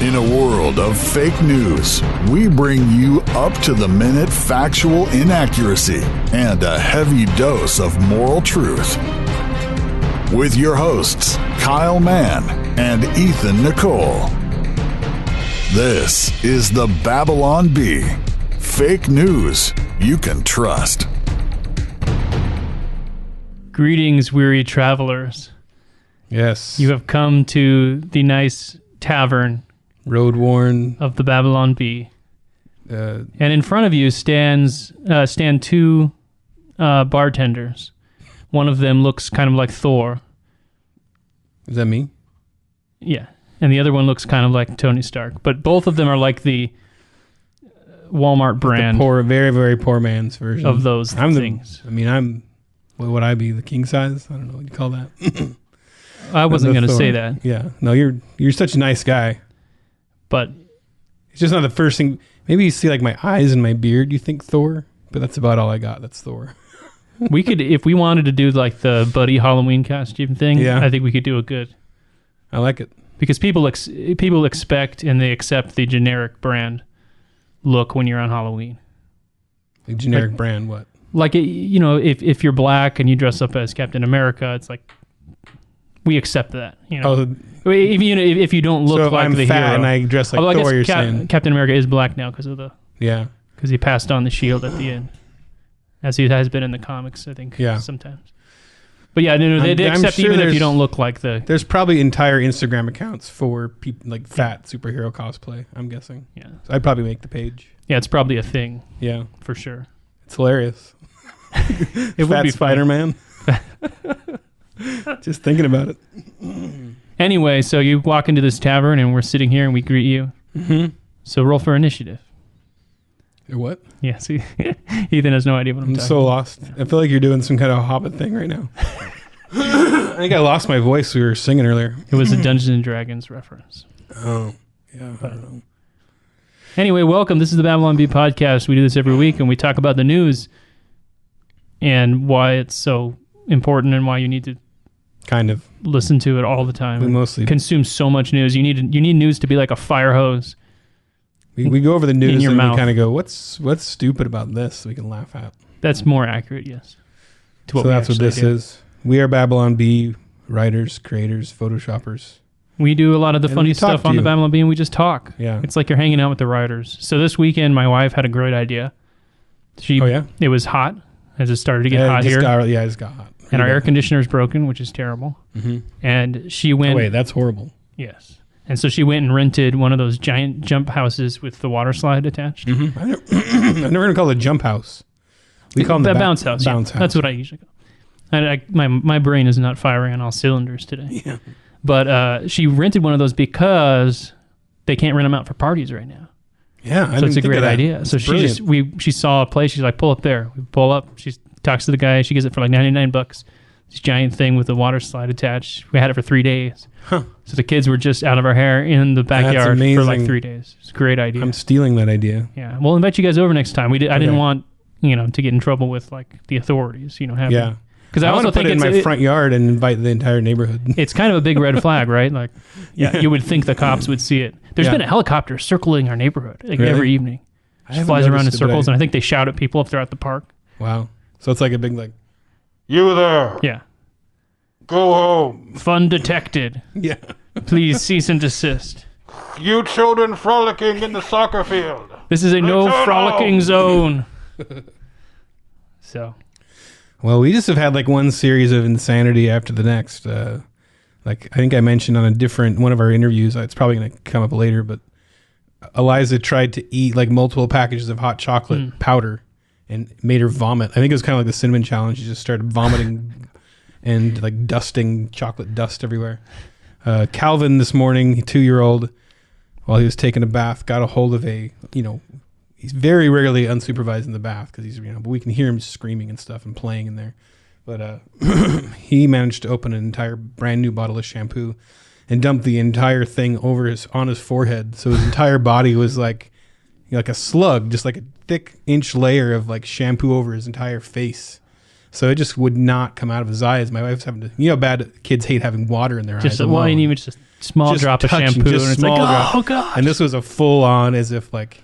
In a world of fake news, we bring you up-to-the-minute factual inaccuracy and a heavy dose of moral truth. With your hosts, Kyle Mann and Ethan Nicolle. This is the Babylon Bee. Fake news you can trust. Greetings, weary travelers. Yes. You have come to the nice tavern road-worn of the Babylon Bee. And in front of you stand two bartenders. One of them looks kind of like Thor. Is that me? Yeah. And the other one looks kind of like Tony Stark. But both of them are like the Walmart brand. The poor, very, very poor man's version. Of those things. What would I be? The king size? I don't know what you call that. I wasn't going to say that. Yeah. No, you're such a nice guy. But it's just not the first thing. Maybe you see like my eyes and my beard, you think Thor, but that's about all I got. That's Thor. We could, if we wanted to do like the buddy Halloween costume thing, yeah. I think we could do it good. I like it. Because people expect and they accept the generic brand look when you're on Halloween. The generic brand, what? Like, if you're black and you dress up as Captain America, it's like, we accept that. If you don't look like the hero. So if I'm fat and I dress like Thor, you're saying? Captain America is black now because yeah. Because he passed on the shield at the end. As he has been in the comics, I think, sometimes. But yeah, they accept even if you don't look like the... There's probably entire Instagram accounts for people like fat superhero cosplay, I'm guessing. Yeah. So I'd probably make the page. Yeah, it's probably a thing. Yeah. For sure. It's hilarious. It would be Spider-Man. Just thinking about it. Anyway, so you walk into this tavern and we're sitting here and we greet you. Mm-hmm. So roll for initiative. What? Yeah, see, Ethan has no idea what I'm talking about. I'm so lost. I feel like you're doing some kind of Hobbit thing right now. I think I lost my voice. We were singing earlier. It was a Dungeons and Dragons reference. Oh, yeah. I don't know. Anyway, welcome. This is the Babylon Bee podcast. We do this every week and we talk about the news and why it's so important and why you need to kind of listen to it all the time. We mostly consume so much news. You need news to be like a fire hose. We go over the news and mouth. we kind of go, what's stupid about this? So we can laugh at. That's more accurate, yes. So that's what this is. We are Babylon Bee writers, creators, photoshoppers. We do a lot of the funny stuff on the Babylon Bee and we just talk. Yeah. It's like you're hanging out with the writers. So this weekend, my wife had a great idea. It was hot as it started to get hot here. It just got hot. And our air conditioner is broken, which is terrible. Mm-hmm. And she went... Oh, wait, that's horrible. Yes. And so she went and rented one of those giant jump houses with the water slide attached. Mm-hmm. I've never heard it called a jump house. We call them the bounce house. Bounce house. That's what I usually call it. My brain is not firing on all cylinders today. Yeah. But she rented one of those because they can't rent them out for parties right now. Yeah, so it's a great idea. So she saw a place. She's like, pull up there. We pull up. She talks to the guy. She gets it for like $99. This giant thing with the water slide attached. We had it for 3 days. Huh. So the kids were just out of our hair in the backyard for like 3 days. It's a great idea. I'm stealing that idea. Yeah. We'll invite you guys over next time. I didn't want, to get in trouble with like the authorities, Yeah. Because I want to put it in my front yard and invite the entire neighborhood. It's kind of a big red flag, right? Like, you would think the cops would see it. There's been a helicopter circling our neighborhood every evening. It flies around in circles, and I think they shout at people if they're at the park. Wow. So it's like a big you there. Yeah. Go home. Fun detected. Yeah. Please cease and desist. You children frolicking in the soccer field. This is a no frolicking zone. So. Well, we just have had like one series of insanity after the next. Like I think I mentioned on a different one of our interviews, it's probably going to come up later, but Eliza tried to eat like multiple packages of hot chocolate powder and made her vomit. I think it was kind of like the cinnamon challenge. She just started vomiting and like dusting chocolate dust everywhere. Calvin this morning, 2-year-old, while he was taking a bath, got a hold of he's very rarely unsupervised in the bath because but we can hear him screaming and stuff and playing in there. But he managed to open an entire brand new bottle of shampoo and dump the entire thing on his forehead. So his entire body was like a slug, just like a thick inch layer of like shampoo over his entire face. So it just would not come out of his eyes. My wife's having to, how bad kids hate having water in their eyes. Well, and even just small drop of shampoo, and it's like, oh god. And this was a full on, as if like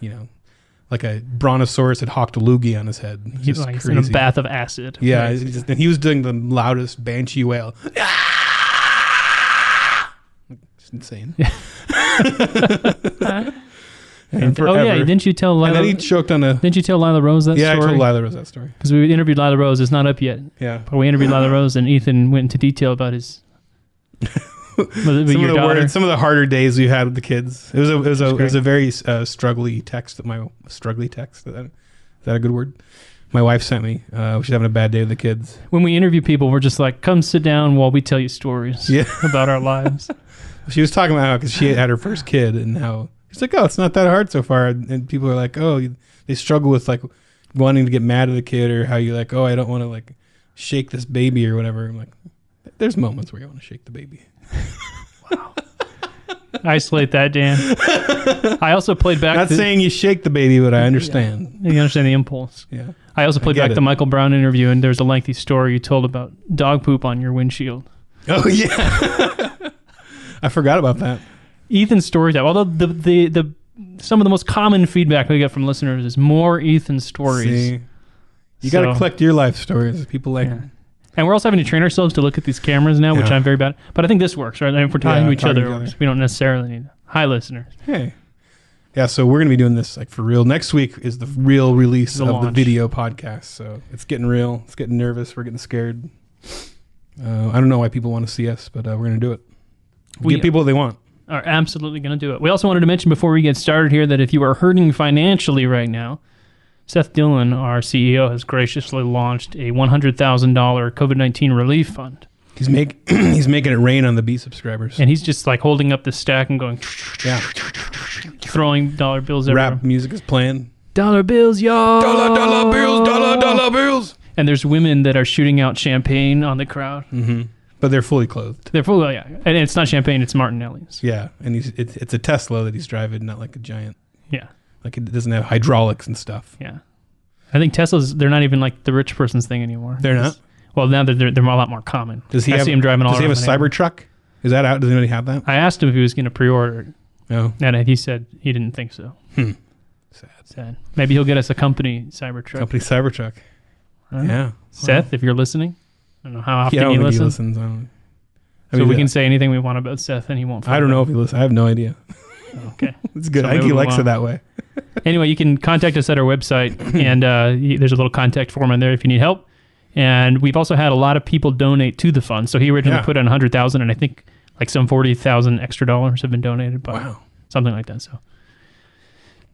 like a brontosaurus had hawked a loogie on his head. He's like in a bath of acid. Yeah, and he was doing the loudest banshee wail. It's insane. And didn't you tell Lila? And then he choked on a. Didn't you tell Lila Rose that story? Yeah, I told Lila Rose that story. Because we interviewed Lila Rose. It's not up yet. Yeah. But we interviewed Lila Rose, and Ethan went into detail about his. Some of the harder days we had with the kids. It was a very struggly text. Struggly text. Is that a good word? My wife sent me. She's having a bad day with the kids. When we interview people, we're just like, come sit down while we tell you stories about our lives. She was talking about how, because she had her first kid, and how she's like, oh, it's not that hard so far. And people are like, oh, they struggle with like wanting to get mad at the kid, or how you like, oh, I don't want to like shake this baby or whatever. I'm like, there's moments where you want to shake the baby. Wow. Isolate that, Dan. I also played back. Not saying you shake the baby, but I understand. Yeah. You understand the impulse. Yeah. I also played back the Michael Brown interview, and there's a lengthy story you told about dog poop on your windshield. Oh yeah. I forgot about that. Ethan's story time. Although the some of the most common feedback we get from listeners is more Ethan stories. See, you got to collect your life stories. People like. Yeah. And we're also having to train ourselves to look at these cameras now, which I'm very bad at. But I think this works, right? If we're talking to each other, we don't necessarily need. Hi, listeners. Hey. Yeah, so we're going to be doing this like for real. Next week is the real release of the video podcast. So it's getting real. It's getting nervous. We're getting scared. I don't know why people want to see us, but we're going to do it. We get people what they want. Are absolutely going to do it. We also wanted to mention before we get started here that if you are hurting financially right now, Seth Dillon, our CEO, has graciously launched a $100,000 COVID-19 relief fund. He's making it rain on the B subscribers. And he's just like holding up the stack and going, throwing dollar bills everywhere. Rap music is playing. Dollar bills, y'all. Dollar bills, dollar bills. And there's women that are shooting out champagne on the crowd. Mm-hmm. But they're fully clothed. They're fully, yeah. And it's not champagne, it's Martinelli's. Yeah, and it's a Tesla that he's driving, not like a giant. Yeah. Like it doesn't have hydraulics and stuff. Yeah. I think Teslas, they're not even like the rich person's thing anymore. They're not? Well, now they're a lot more common. See him driving all around. Does he have a Cybertruck? Is that out? Does anybody have that? I asked him if he was going to pre-order it. No. And he said he didn't think so. Sad. Maybe he'll get us a company Cybertruck. Yeah. Seth, if you're listening, I don't know how often he listens. So we can say anything we want about Seth and he won't. I don't know if he listens. I have no idea. Okay. It's good. I think he likes it that way. Anyway, you can contact us at our website, and there's a little contact form in there if you need help. And we've also had a lot of people donate to the fund. So he originally put in $100,000, and I think like some $40,000 extra dollars have been donated. Something like that. So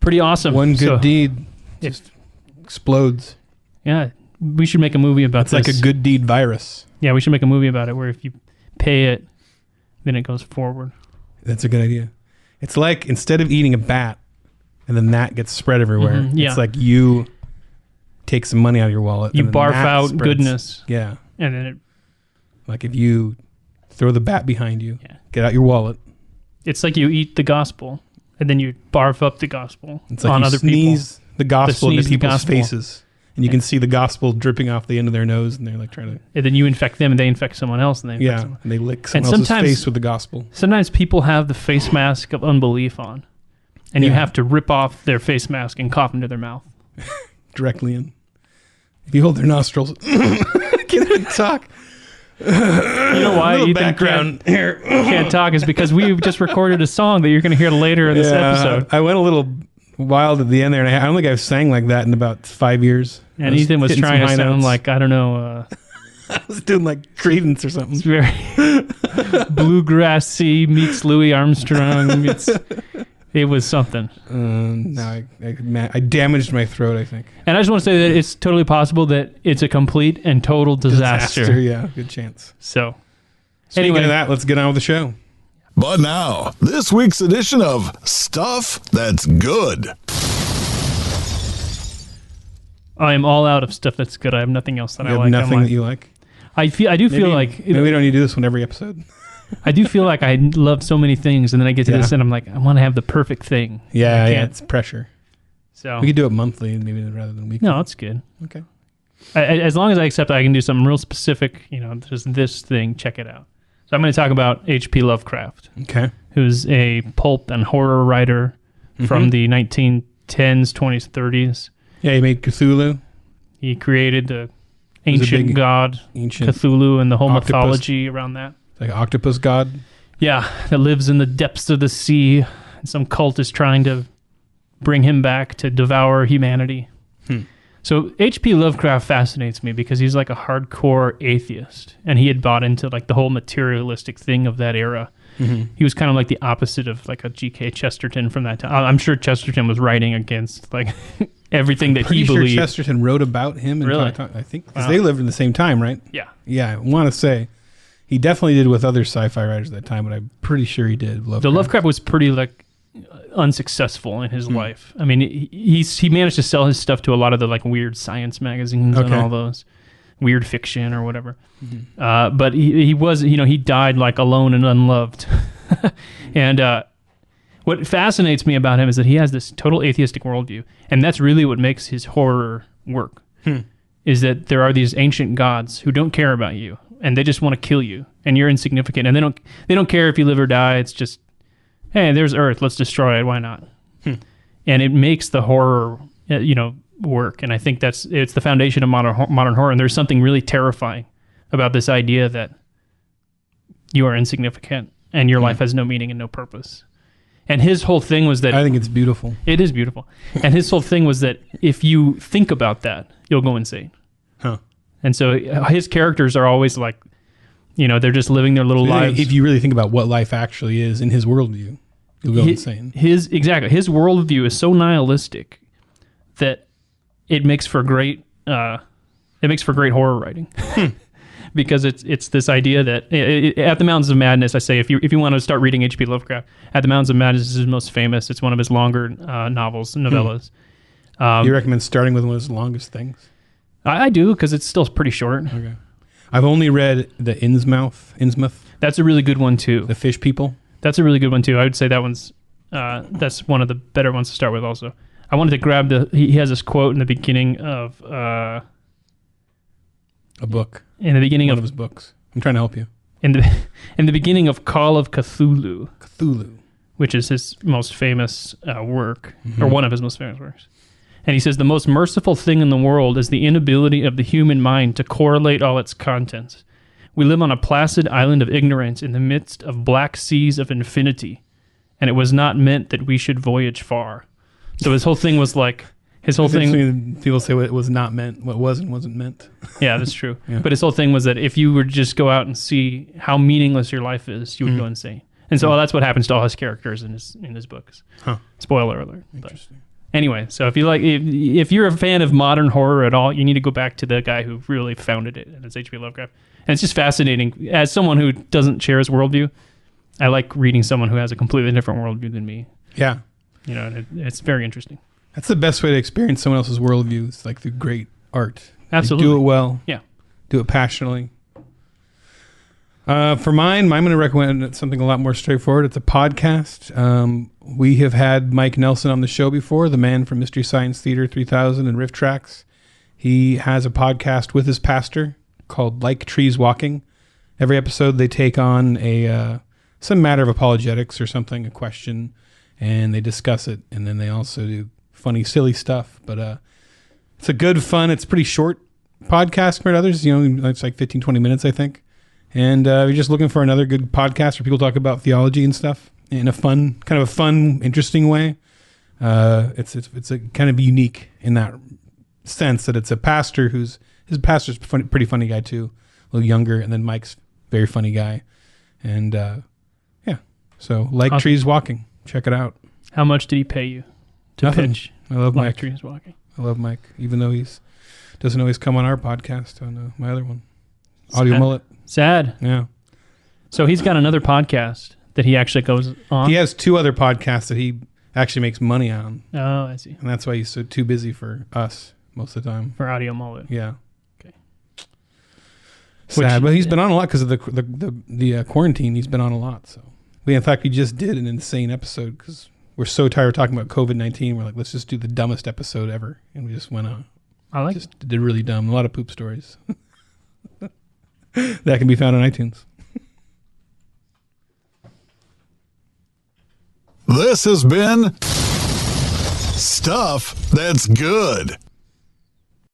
pretty awesome. One good deed just explodes. Yeah, we should make a movie about this. It's like a good deed virus. Yeah, we should make a movie about it where if you pay it, then it goes forward. That's a good idea. It's like instead of eating a bat and then that gets spread everywhere, it's like you take some money out of your wallet. You barf out goodness. Yeah. And then it... Like if you throw the bat behind you, get out your wallet. It's like you eat the gospel and then you barf up the gospel it's like on other sneeze people. The gospel into people's faces. And you can see the gospel dripping off the end of their nose, and they're like trying to... And then you infect them, and they infect someone else, and they and they lick someone else's face with the gospel. Sometimes people have the face mask of unbelief on, and you have to rip off their face mask and cough into their mouth. Directly in. If you hold their nostrils... I can't even talk. You know why Ethan can't talk is because we've just recorded a song that you're going to hear later in this episode. I went a little wild at the end there, and I don't think I've sang like that in about 5 years. And Ethan was trying to sound like, I don't know... I was doing like Credence or something. It's very bluegrassy meets Louis Armstrong. It was something. No, I damaged my throat, I think. And I just want to say that it's totally possible that it's a complete and total disaster. Yeah, good chance. So, speaking of that, let's get on with the show. But now, this week's edition of Stuff That's Good. I am all out of stuff that's good. I have nothing else that I like. Nothing that you like? I do feel like... Maybe we don't need to do this one every episode. I do feel like I love so many things, and then I get to this and I'm like, I want to have the perfect thing. Yeah, it's pressure. So we could do it monthly maybe rather than weekly. No, it's good. Okay. As long as I accept that I can do something real specific, just this thing, check it out. So I'm going to talk about H.P. Lovecraft, Okay. who's a pulp and horror writer from the 1910s, 20s, 30s. Yeah, he made Cthulhu. He created the ancient god Ancient Cthulhu and the whole octopus. mythology around that. Like octopus god. Yeah, that lives in the depths of the sea. And some cult is trying to bring him back to devour humanity. So H.P. Lovecraft fascinates me because he's like a hardcore atheist, and he had bought into like the whole materialistic thing of that era. He was kind of like the opposite of like a G.K. Chesterton from that time. I'm sure Chesterton was writing against like everything that he Pretty believed. sure Chesterton wrote about him. And Really? I think because they lived in the same time, right? Yeah. Yeah, I want to say he definitely did with other sci-fi writers at that time, but I'm pretty sure he did. The Lovecraft was pretty like unsuccessful in his life. I mean, he managed to sell his stuff to a lot of the like weird science magazines and all those weird fiction or whatever. But he was, he died like alone and unloved. And what fascinates me about him is that he has this total atheistic worldview, and that's really what makes his horror work. Is that there are these ancient gods who don't care about you, and they just want to kill you, and you're insignificant, and they don't care if you live or die. It's just, hey, there's Earth, let's destroy it. Why not? And it makes the horror, work. And I think it's the foundation of modern horror. And there's something really terrifying about this idea that you are insignificant and your life has no meaning and no purpose. And his whole thing was that I think it's beautiful. It is beautiful. And his whole thing was that if you think about that, you'll go insane. And so his characters are always like, they're just living their little lives. If you really think about what life actually is in his worldview, you'll go insane. His worldview is so nihilistic that it makes for great horror writing. Because it's this idea that At the Mountains of Madness, I say, if you want to start reading H.P. Lovecraft, At the Mountains of Madness is his most famous. It's one of his longer novellas. You recommend starting with one of his longest things? I do, because it's still pretty short. Okay. I've only read the Innsmouth. That's a really good one too. The Fish People. That's a really good one too. I would say that's one of the better ones to start with also. I wanted to grab he has this quote in the beginning of a book. In the beginning of his books. I'm trying to help you. In the beginning of Call of Cthulhu, which is his most famous work, or one of his most famous works. And he says, the most merciful thing in the world is the inability of the human mind to correlate all its contents. We live on a placid island of ignorance in the midst of black seas of infinity, and it was not meant that we should voyage far. So his whole thing was like, people say what was not meant, what was and wasn't meant. Yeah, that's true. Yeah. But his whole thing was that if you were to just go out and see how meaningless your life is, you would go insane. And so that's what happens to all his characters in his books. Spoiler alert. Interesting. But anyway, so if you're a fan of modern horror at all, you need to go back to the guy who really founded it, and it's H.P. Lovecraft. And it's just fascinating. As someone who doesn't share his worldview, I like reading someone who has a completely different worldview than me. Yeah. It's very interesting. That's the best way to experience someone else's worldview. It's like through great art. Absolutely. Like, do it well. Yeah. Do it passionately. For mine, I'm going to recommend something a lot more straightforward. It's a podcast. We have had Mike Nelson on the show before, the man from Mystery Science Theater 3000 and Riff Tracks. He has a podcast with his pastor called Like Trees Walking. Every episode they take on some matter of apologetics or something, a question, and they discuss it. And then they also do funny, silly stuff. But it's a good fun. It's pretty short podcast compared to others. It's like 15, 20 minutes, I think. And you're just looking for another good podcast where people talk about theology and stuff in a fun, interesting way. It's a kind of unique in that sense that it's a pastor his pastor's pretty funny guy too, a little younger, and then Mike's very funny guy. And so Like Trees Walking, check it out. How much did he pay you to pitch? I love Mike. Like Trees Walking. I love Mike, even though he's doesn't always come on our podcast, on my other one, Audio Mullet. Sad. Yeah. So he's got another podcast that he actually goes on. He has two other podcasts that he actually makes money on. Oh, I see. And that's why he's so too busy for us most of the time. For Audio Mullet. Yeah. Okay. Sad, but he's been on a lot because of the quarantine. He's been on a lot. So in fact, we just did an insane episode because we're so tired of talking about COVID-19. We're like, let's just do the dumbest episode ever, and we just went on. Did really dumb. A lot of poop stories. That can be found on iTunes. This has been Stuff That's Good.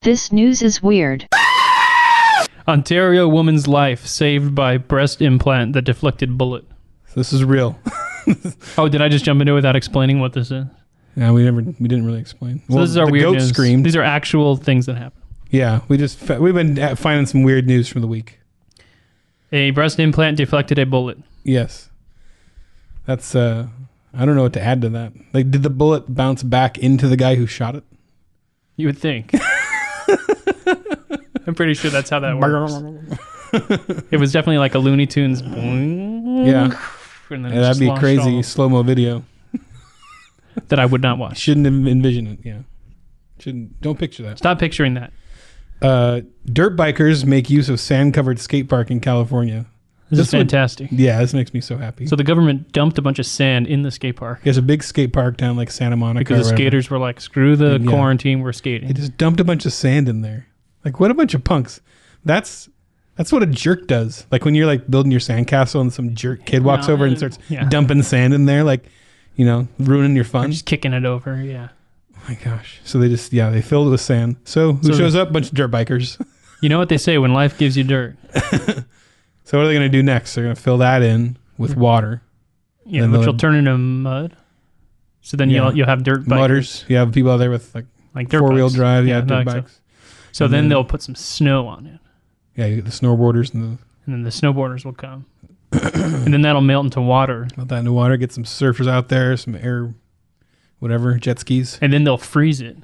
This news is weird. Ontario woman's life saved by breast implant that deflected bullet. This is real. Oh, did I just jump into it without explaining what this is? Yeah, we didn't really explain. So this is our weird goat news. Screamed. These are actual things that happen. Yeah, we've been finding some weird news from the week. A breast implant deflected a bullet. Yes. That's I don't know what to add to that. Like, did the bullet bounce back into the guy who shot it? You would think. I'm pretty sure that's how that works. It was definitely like a Looney Tunes. Yeah. And then That'd be a crazy slow-mo video. That I would not watch. Shouldn't have envisioned it, yeah. Don't picture that. Stop picturing that. Dirt bikers make use of sand-covered skate park in California. This is fantastic. This makes me so happy. So the government dumped a bunch of sand in the skate park. There's a big skate park down like Santa Monica. Because the skaters were like, screw the quarantine, we're skating. They just dumped a bunch of sand in there. Like, what a bunch of punks. That's what a jerk does. Like when you're like building your sandcastle and some jerk kid walks over and starts dumping sand in there, like, ruining your fun. Or just kicking it over, yeah. Oh my gosh. So they just, they filled it with sand. So who shows up? A bunch of dirt bikers. You know what they say when life gives you dirt. So what are they going to do next? They're going to fill that in with water. Yeah, which will turn into mud. So then you'll have dirt bikers. Mudders. You have people out there with like dirt four-wheel drive. Yeah, dirt bikes. So then they'll put some snow on it. Yeah, you get the snowboarders and then the snowboarders will come. And then that'll melt into water. Melt that into water. Get some surfers out there, some air, whatever, jet skis. And then they'll freeze it.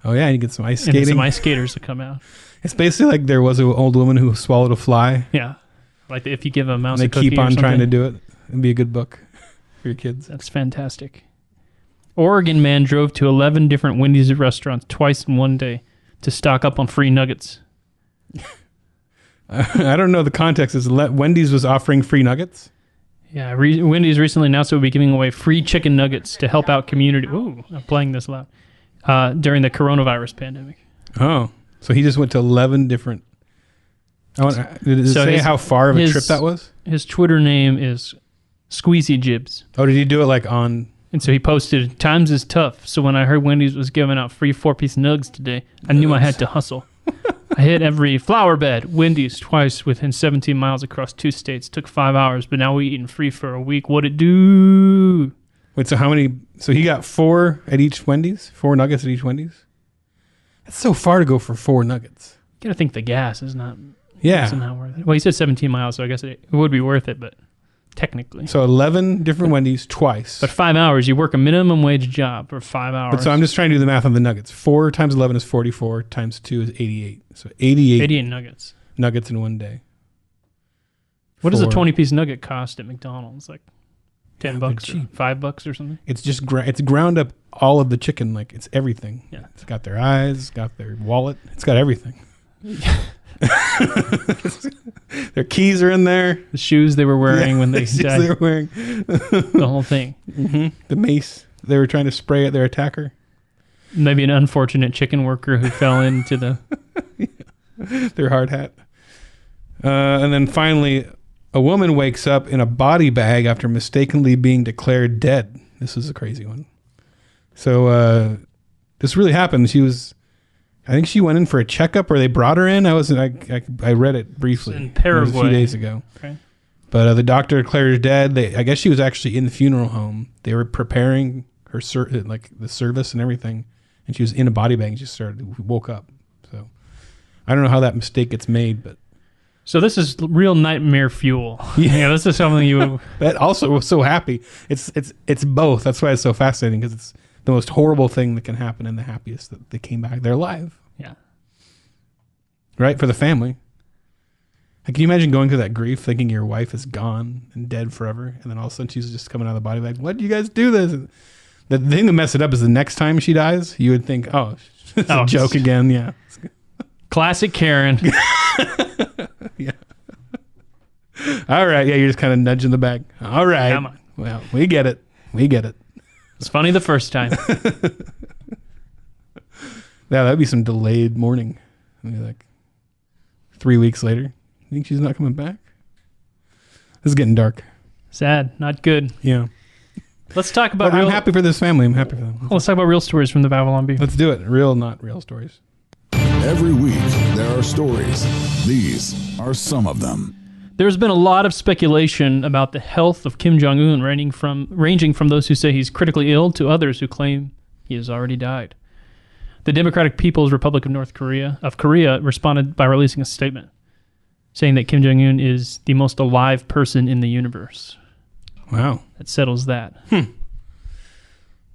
Oh yeah, and you get some ice skating. And some ice skaters to come out. It's basically like there was an old woman who swallowed a fly. Yeah. Like if you give a mouse and a cookie keep on or trying to do it. It'd be a good book for your kids. That's fantastic. Oregon man drove to 11 different Wendy's restaurants twice in one day to stock up on free nuggets. I don't know the context. Is Wendy's was offering free nuggets? Yeah, Wendy's recently announced it will be giving away free chicken nuggets to help out community. Ooh, I'm playing this loud. During the coronavirus pandemic. Oh, so he just went to 11 different. Did it say how far of a trip that was? His Twitter name is Squeezy Jibs. Oh, did he do it like on? And so he posted, "Times is tough. So when I heard Wendy's was giving out free 4-piece nugs today, I knew I had to hustle. I hit every flower bed, Wendy's twice within 17 miles across 2 states. Took 5 hours, but now we eating free for a week. What'd it do?" Wait, so how many? So he got 4 at each Wendy's? 4 nuggets at each Wendy's? That's so far to go for 4 nuggets. You gotta think the gas is not. Yeah. It's not worth it. Well, he said 17 miles, so I guess it would be worth it, but technically. So 11 different Wendy's twice. But 5 hours, you work a minimum wage job for 5 hours. But so I'm just trying to do the math on the nuggets. 4 times 11 is 44, times 2 is 88. So 88 nuggets. Nuggets in one day. What does a 20-piece nugget cost at McDonald's? Like $10 or cheap. $5 or something? It's just it's ground up all of the chicken, like it's everything. Yeah. It's got their eyes, it's got their wallet, it's got everything. Their keys are in there. The shoes they were wearing when they died. They were wearing. The whole thing. Mm-hmm. The mace they were trying to spray at their attacker. Maybe an unfortunate chicken worker who fell into their hard hat. And then finally, a woman wakes up in a body bag after mistakenly being declared dead. This is a crazy one. So this really happened. I think she went in for a checkup, or they brought her in. I read it briefly. In Paraguay. It was a few days ago. Okay. But the doctor declared her dead. I guess she was actually in the funeral home. They were preparing her the service and everything, and she was in a body bag and just woke up. So I don't know how that mistake gets made, but. So this is real nightmare fuel. Yeah, this is something you. That also was so happy. It's both. That's why it's so fascinating, because it's the most horrible thing that can happen and the happiest that they came back. They're alive. Yeah. Right? For the family. Like, can you imagine going through that grief, thinking your wife is gone and dead forever, and then all of a sudden she's just coming out of the body bag? What do you guys do this? And the thing that mess it up is the next time she dies, you would think, oh, it's a joke again. Yeah. Classic Karen. Yeah. All right. Yeah, you're just kind of nudging the bag. All right. Come on. Well, we get it. We get it. It's funny the first time. Yeah, that'd be some delayed mourning. Maybe like 3 weeks later. You think she's not coming back? This is getting dark. Sad. Not good. Yeah. Let's talk about But I'm happy for this family. I'm happy for them. Let's talk about real stories from the Babylon Bee. Let's do it. Real, not real stories. Every week, there are stories. These are some of them. There's been a lot of speculation about the health of Kim Jong Un, ranging from those who say he's critically ill to others who claim he has already died. The Democratic People's Republic of Korea responded by releasing a statement saying that Kim Jong Un is the most alive person in the universe. Wow. That settles that.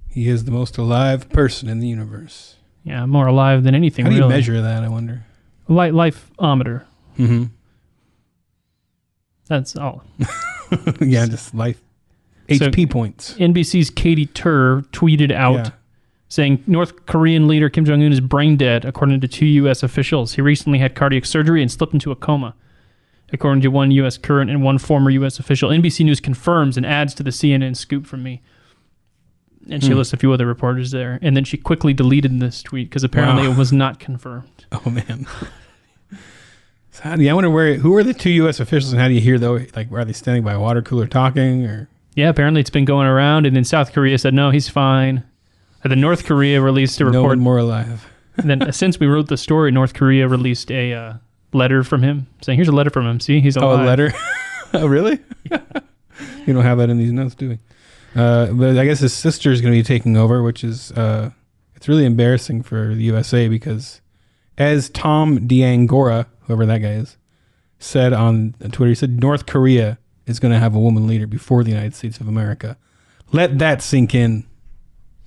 He is the most alive person in the universe. Yeah, more alive than anything. How do you really. measure that, I wonder? Lifeometer. Mm-hmm. That's all. Yeah, just life. HP points. NBC's Katie Tur tweeted out saying North Korean leader Kim Jong Un is brain dead, according to 2 U.S. officials. He recently had cardiac surgery and slipped into a coma, according to one U.S. current and one former U.S. official. NBC News confirms and adds to the CNN scoop from me. And she lists a few other reporters there. And then she quickly deleted this tweet because apparently it was not confirmed. Oh, man. So I wonder who are the 2 U.S. officials and how do you hear, though? Like, are they standing by a water cooler talking? Or? Yeah, apparently it's been going around. And then South Korea said, no, he's fine. And then North Korea released a report. No one more alive. And then since we wrote the story, North Korea released a letter from him saying, here's a letter from him. See, he's alive. Oh, a letter? Oh, really? Yeah. You don't have that in these notes, do we? But I guess his sister is going to be taking over, which is, it's really embarrassing for the USA because as Tom DeAngora, whoever that guy is, said on Twitter, he said North Korea is going to have a woman leader before the United States of America. Let that sink in.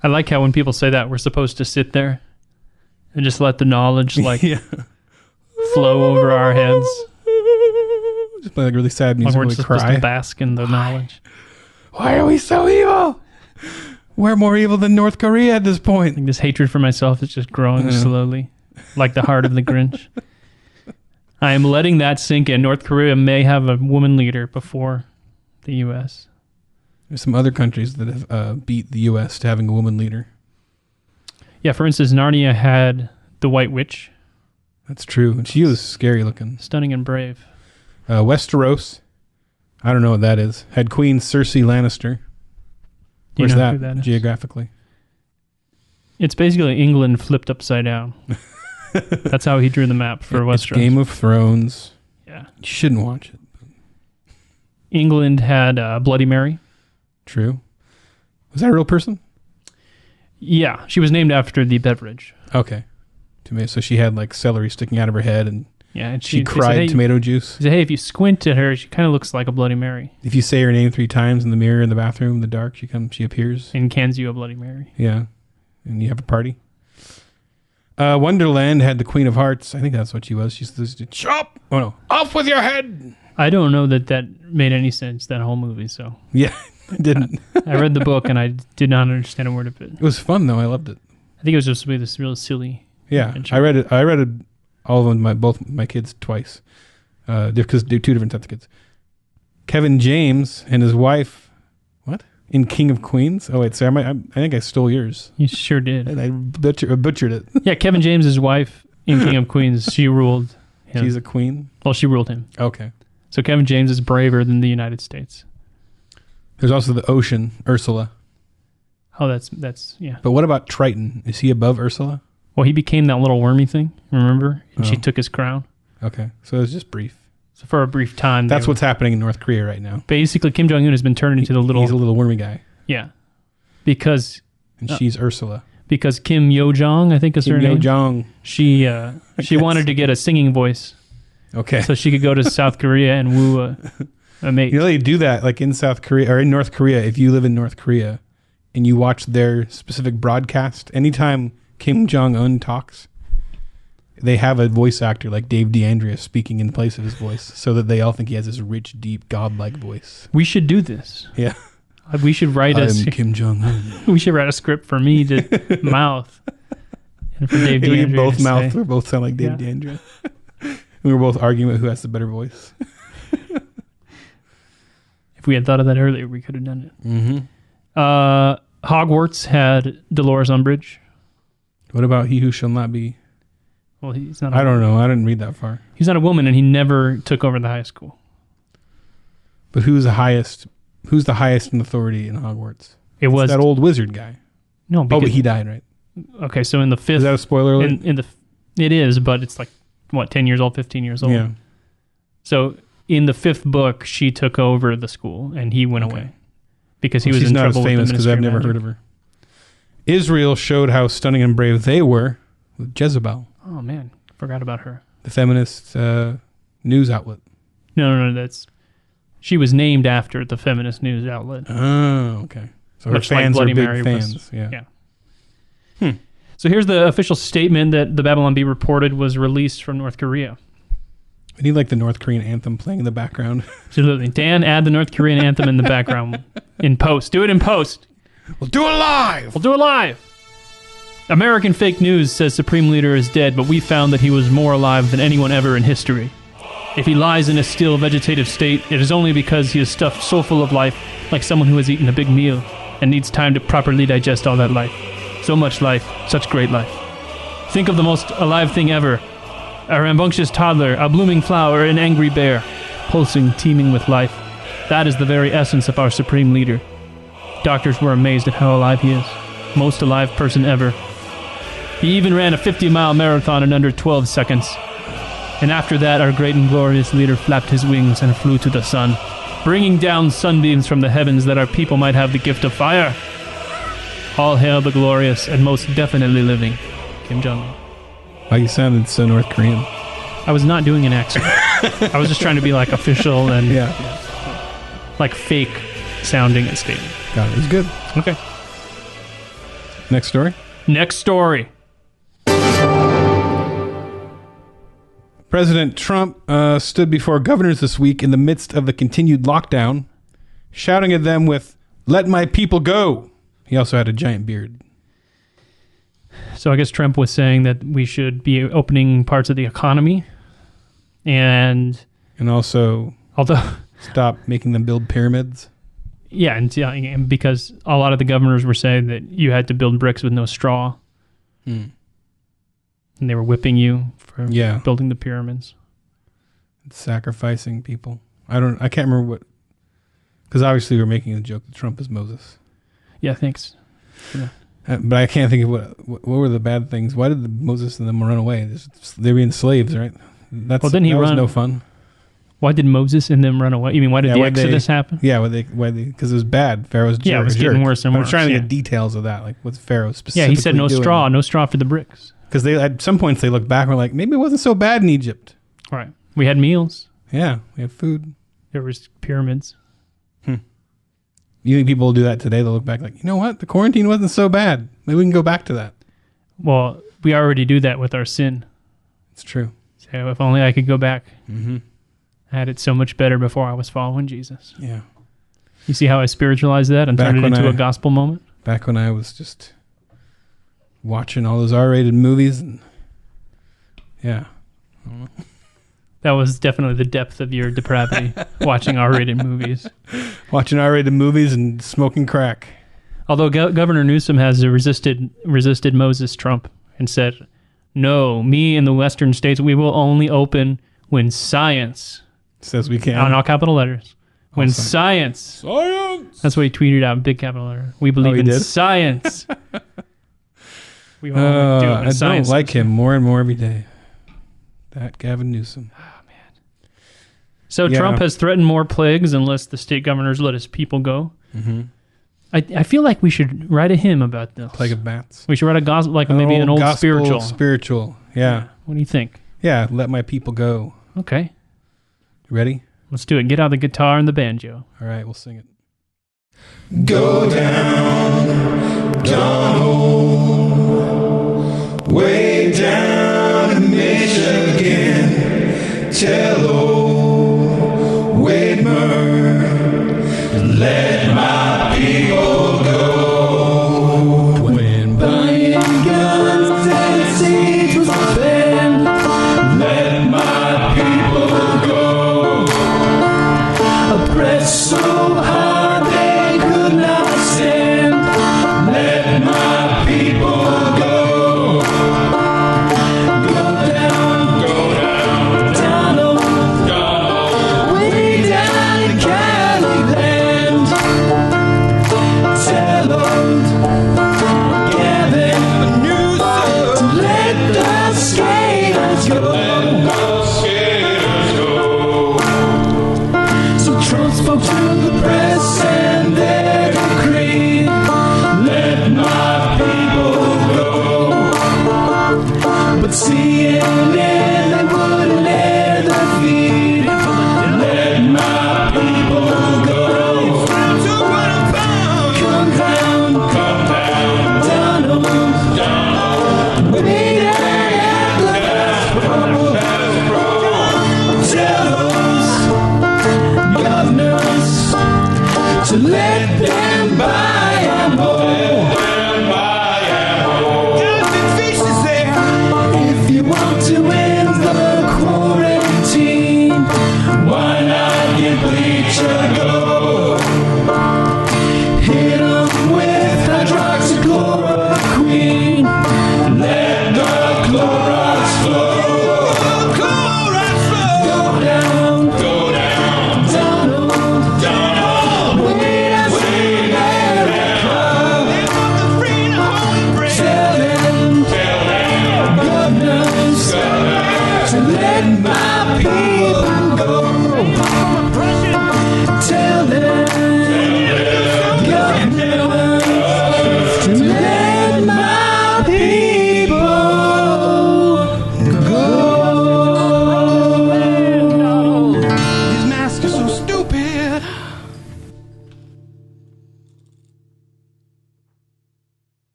I like how when people say that, we're supposed to sit there and just let the knowledge flow over our heads. Just play like really sad music. We're just supposed to bask in the knowledge. Why are we so evil? We're more evil than North Korea at this point. I think this hatred for myself is just growing slowly, like the heart of the Grinch. I am letting that sink in. North Korea may have a woman leader before the U.S. There's some other countries that have beat the U.S. to having a woman leader. Yeah, for instance, Narnia had the White Witch. That's true. And she was scary looking. Stunning and brave. Westeros, I don't know what that is, had Queen Cersei Lannister. Do you Where's know who that is? geographically? It's basically England flipped upside down. That's how he drew the map for Westeros. It's Game of Thrones. Yeah. You shouldn't watch it. England had Bloody Mary. True. Was that a real person? Yeah, she was named after the beverage. Okay. So she had like celery sticking out of her head and and she cried said, tomato juice. He said, hey, if you squint at her, she kind of looks like a Bloody Mary. If you say her name 3 times in the mirror in the bathroom in the dark, she appears. And cans you a Bloody Mary. Yeah. And you have a party. Wonderland had the Queen of Hearts. I think that's what she was. She's this chop. Oh no. Off with your head. I don't know that made any sense, that whole movie, so. Yeah, it didn't. I read the book and I did not understand a word of it. It was fun though. I loved it. I think it was just to be this real silly. Yeah, adventure. I read it all of them, both my kids twice, because they're 2 different sets of kids. Kevin James and his wife, what? In King of Queens? Oh wait, sorry, I think I stole yours. You sure did. And I butchered it. Yeah, Kevin James' wife in King of Queens, she ruled him. She's a queen? Well, she ruled him. Okay. So Kevin James is braver than the United States. There's also the ocean, Ursula. Oh, that's yeah. But what about Triton? Is he above Ursula? Well, he became that little wormy thing, remember? And she took his crown. Okay, so it was just brief. So for a brief time. That's what's happening in North Korea right now. Basically, Kim Jong Un has been turned into the little... He's a little wormy guy. Yeah. Because... And she's Ursula. Because Kim Yo-jong, I think is her name. Kim Yo-jong. She wanted to get a singing voice. Okay. So she could go to South Korea and woo a mate. You know, they do that like in South Korea or in North Korea. If you live in North Korea and you watch their specific broadcast, anytime Kim Jong Un talks, they have a voice actor like Dave DeAndrea speaking in place of his voice so that they all think he has this rich, deep, godlike voice. We should do this. Yeah. We should write Kim Jong Un. We should write a script for me to mouth. And for Dave DeAndrea. We both mouth. We both sound like Dave DeAndrea. We were both arguing about who has the better voice. If we had thought of that earlier, we could have done it. Mm-hmm. Hogwarts had Dolores Umbridge. What about He Who Shall Not Be? Well, he's not. I don't know. I didn't read that far. He's not a woman, and he never took over the high school. But who's the highest? Who's the highest in authority in Hogwarts? It was that old wizard guy. No, but he died, right? Okay, so in the 5th... Is that a spoiler alert? It is, but it's like, 10 years old, 15 years old? Yeah. So in the 5th book, she took over the school, and he went away. Because he was in trouble with the Ministry of Magic. She's not as famous because I've never heard of her. Israel showed how stunning and brave they were with Jezebel. Oh, man. Forgot about her. The feminist news outlet. No, she was named after the feminist news outlet. Oh, okay. So her fans are big fans. Yeah. So here's the official statement that the Babylon Bee reported was released from North Korea. We need like the North Korean anthem playing in the background. Absolutely. Dan, add the North Korean anthem in the background in post. Do it in post. We'll do it live. American fake news says Supreme Leader is dead, but we found that he was more alive than anyone ever in history. If he lies in a still vegetative state, it is only because he is stuffed so full of life, like someone who has eaten a big meal and needs time to properly digest all that life. So much life, such great life. Think of the most alive thing ever. A rambunctious toddler, a blooming flower, an angry bear, pulsing, teeming with life. That is the very essence of our Supreme Leader. Doctors were amazed at how alive he is. Most alive person ever. He even ran a 50-mile marathon in under 12 seconds. And after that, our great and glorious leader flapped his wings and flew to the sun, bringing down sunbeams from the heavens that our people might have the gift of fire. All hail the glorious and most definitely living Kim Jong Un. Why you sounded so North Korean? I was not doing an accent. I was just trying to be like official and like fake sounding a statement. Got it. It was good. Okay. Next story. President Trump stood before governors this week in the midst of the continued lockdown, shouting at them with, "Let my people go." He also had a giant beard. So I guess Trump was saying that we should be opening parts of the economy and also stop making them build pyramids. Yeah, and because a lot of the governors were saying that you had to build bricks with no straw. And they were whipping you for building the pyramids. It's sacrificing people. I can't remember what, because obviously we're making a joke that Trump is Moses. Yeah, thanks. Yeah. But I can't think of what were the bad things. Why did Moses and them run away? They were being slaves, right? That was no fun. Why did Moses and them run away? You mean why did the Exodus happen? Yeah, because it was bad. Pharaoh's jerk. Yeah, it was getting worse and worse. I'm trying to get details of that, like what's Pharaoh specifically doing. Yeah, he said no straw for the bricks. Because at some points they looked back and were like, maybe it wasn't so bad in Egypt. Right. We had meals. Yeah, we had food. There was pyramids. You think people will do that today? They'll look back like, you know what? The quarantine wasn't so bad. Maybe we can go back to that. Well, we already do that with our sin. It's true. So if only I could go back. I had it so much better before I was following Jesus. Yeah. You see how I spiritualized that and turned it into a gospel moment? Back when I was just watching all those R-rated movies. And yeah. That was definitely the depth of your depravity, watching R-rated movies. Watching R-rated movies and smoking crack. Although Governor Newsom has resisted Moses Trump and said, no, me in the western states, we will only open when science says we can. On all capital letters. When science. That's what he tweeted out in big capital letter. We believe in science. We will only do it when science. I don't like him more and more every day. That Gavin Newsom. Oh, man. So Trump has threatened more plagues unless the state governors let his people go. I feel like we should write a hymn about this. Plague of bats. We should write a gospel, like maybe an old spiritual. Spiritual, yeah. What do you think? Yeah, let my people go. Okay. You ready? Let's do it. Get out the guitar and the banjo. All right, we'll sing it. Go down, home, way down in Michigan. Tell old Whitmer, let my people go. When buying guns and seeds was banned, let my people go. Oppressed so hard they could not stand,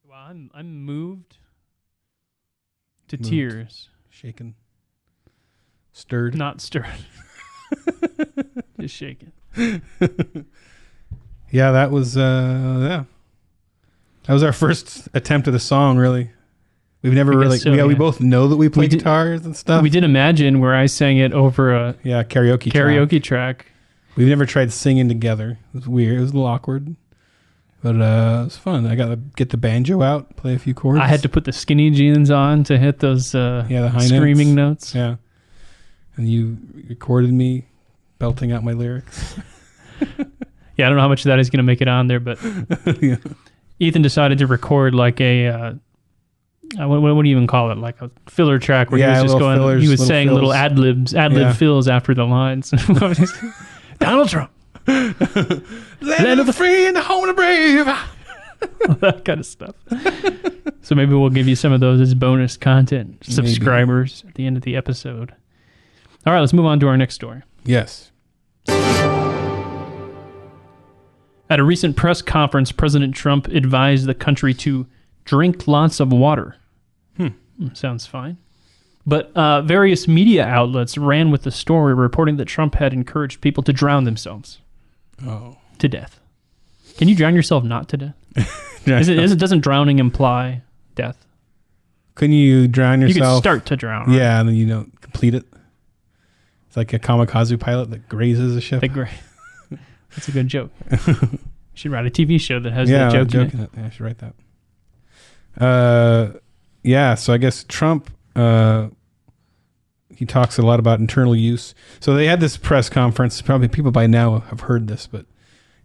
Well, I'm moved to tears. Shaken. Stirred. Not stirred. Just shaken. Yeah, that was That was our first attempt at a song, really. We've never really... So, we both know that we play guitars and stuff. We did Imagine, where I sang it over a karaoke track. We've never tried singing together. It was weird. It was a little awkward. But it was fun. I got to get the banjo out, play a few chords. I had to put the skinny jeans on to hit those the high screaming notes. Yeah. And you recorded me belting out my lyrics. Yeah, I don't know how much of that is going to make it on there, but Yeah. Ethan decided to record like a... what do you even call it? Like a filler track where he was just going... fillers, he was saying fills. little ad-lib fills after the lines. Donald Trump. Land of the free and the home of the brave. All that kind of stuff. So maybe we'll give you some of those as bonus content. Subscribers at the end of the episode. All right, let's move on to our next story. Yes. At a recent press conference, President Trump advised the country to drink lots of water. Sounds fine. But various media outlets ran with the story reporting that Trump had encouraged people to drown themselves to death. Can you drown yourself not to death? Doesn't drowning imply death? Couldn't you drown yourself? You could start to drown. Right? Yeah, and then you don't complete it. It's like a kamikaze pilot that grazes a ship. That's a good joke. You should write a TV show that has that joke in it. Yeah, I should write that. So I guess Trump, he talks a lot about internal use. So they had this press conference. Probably people by now have heard this, but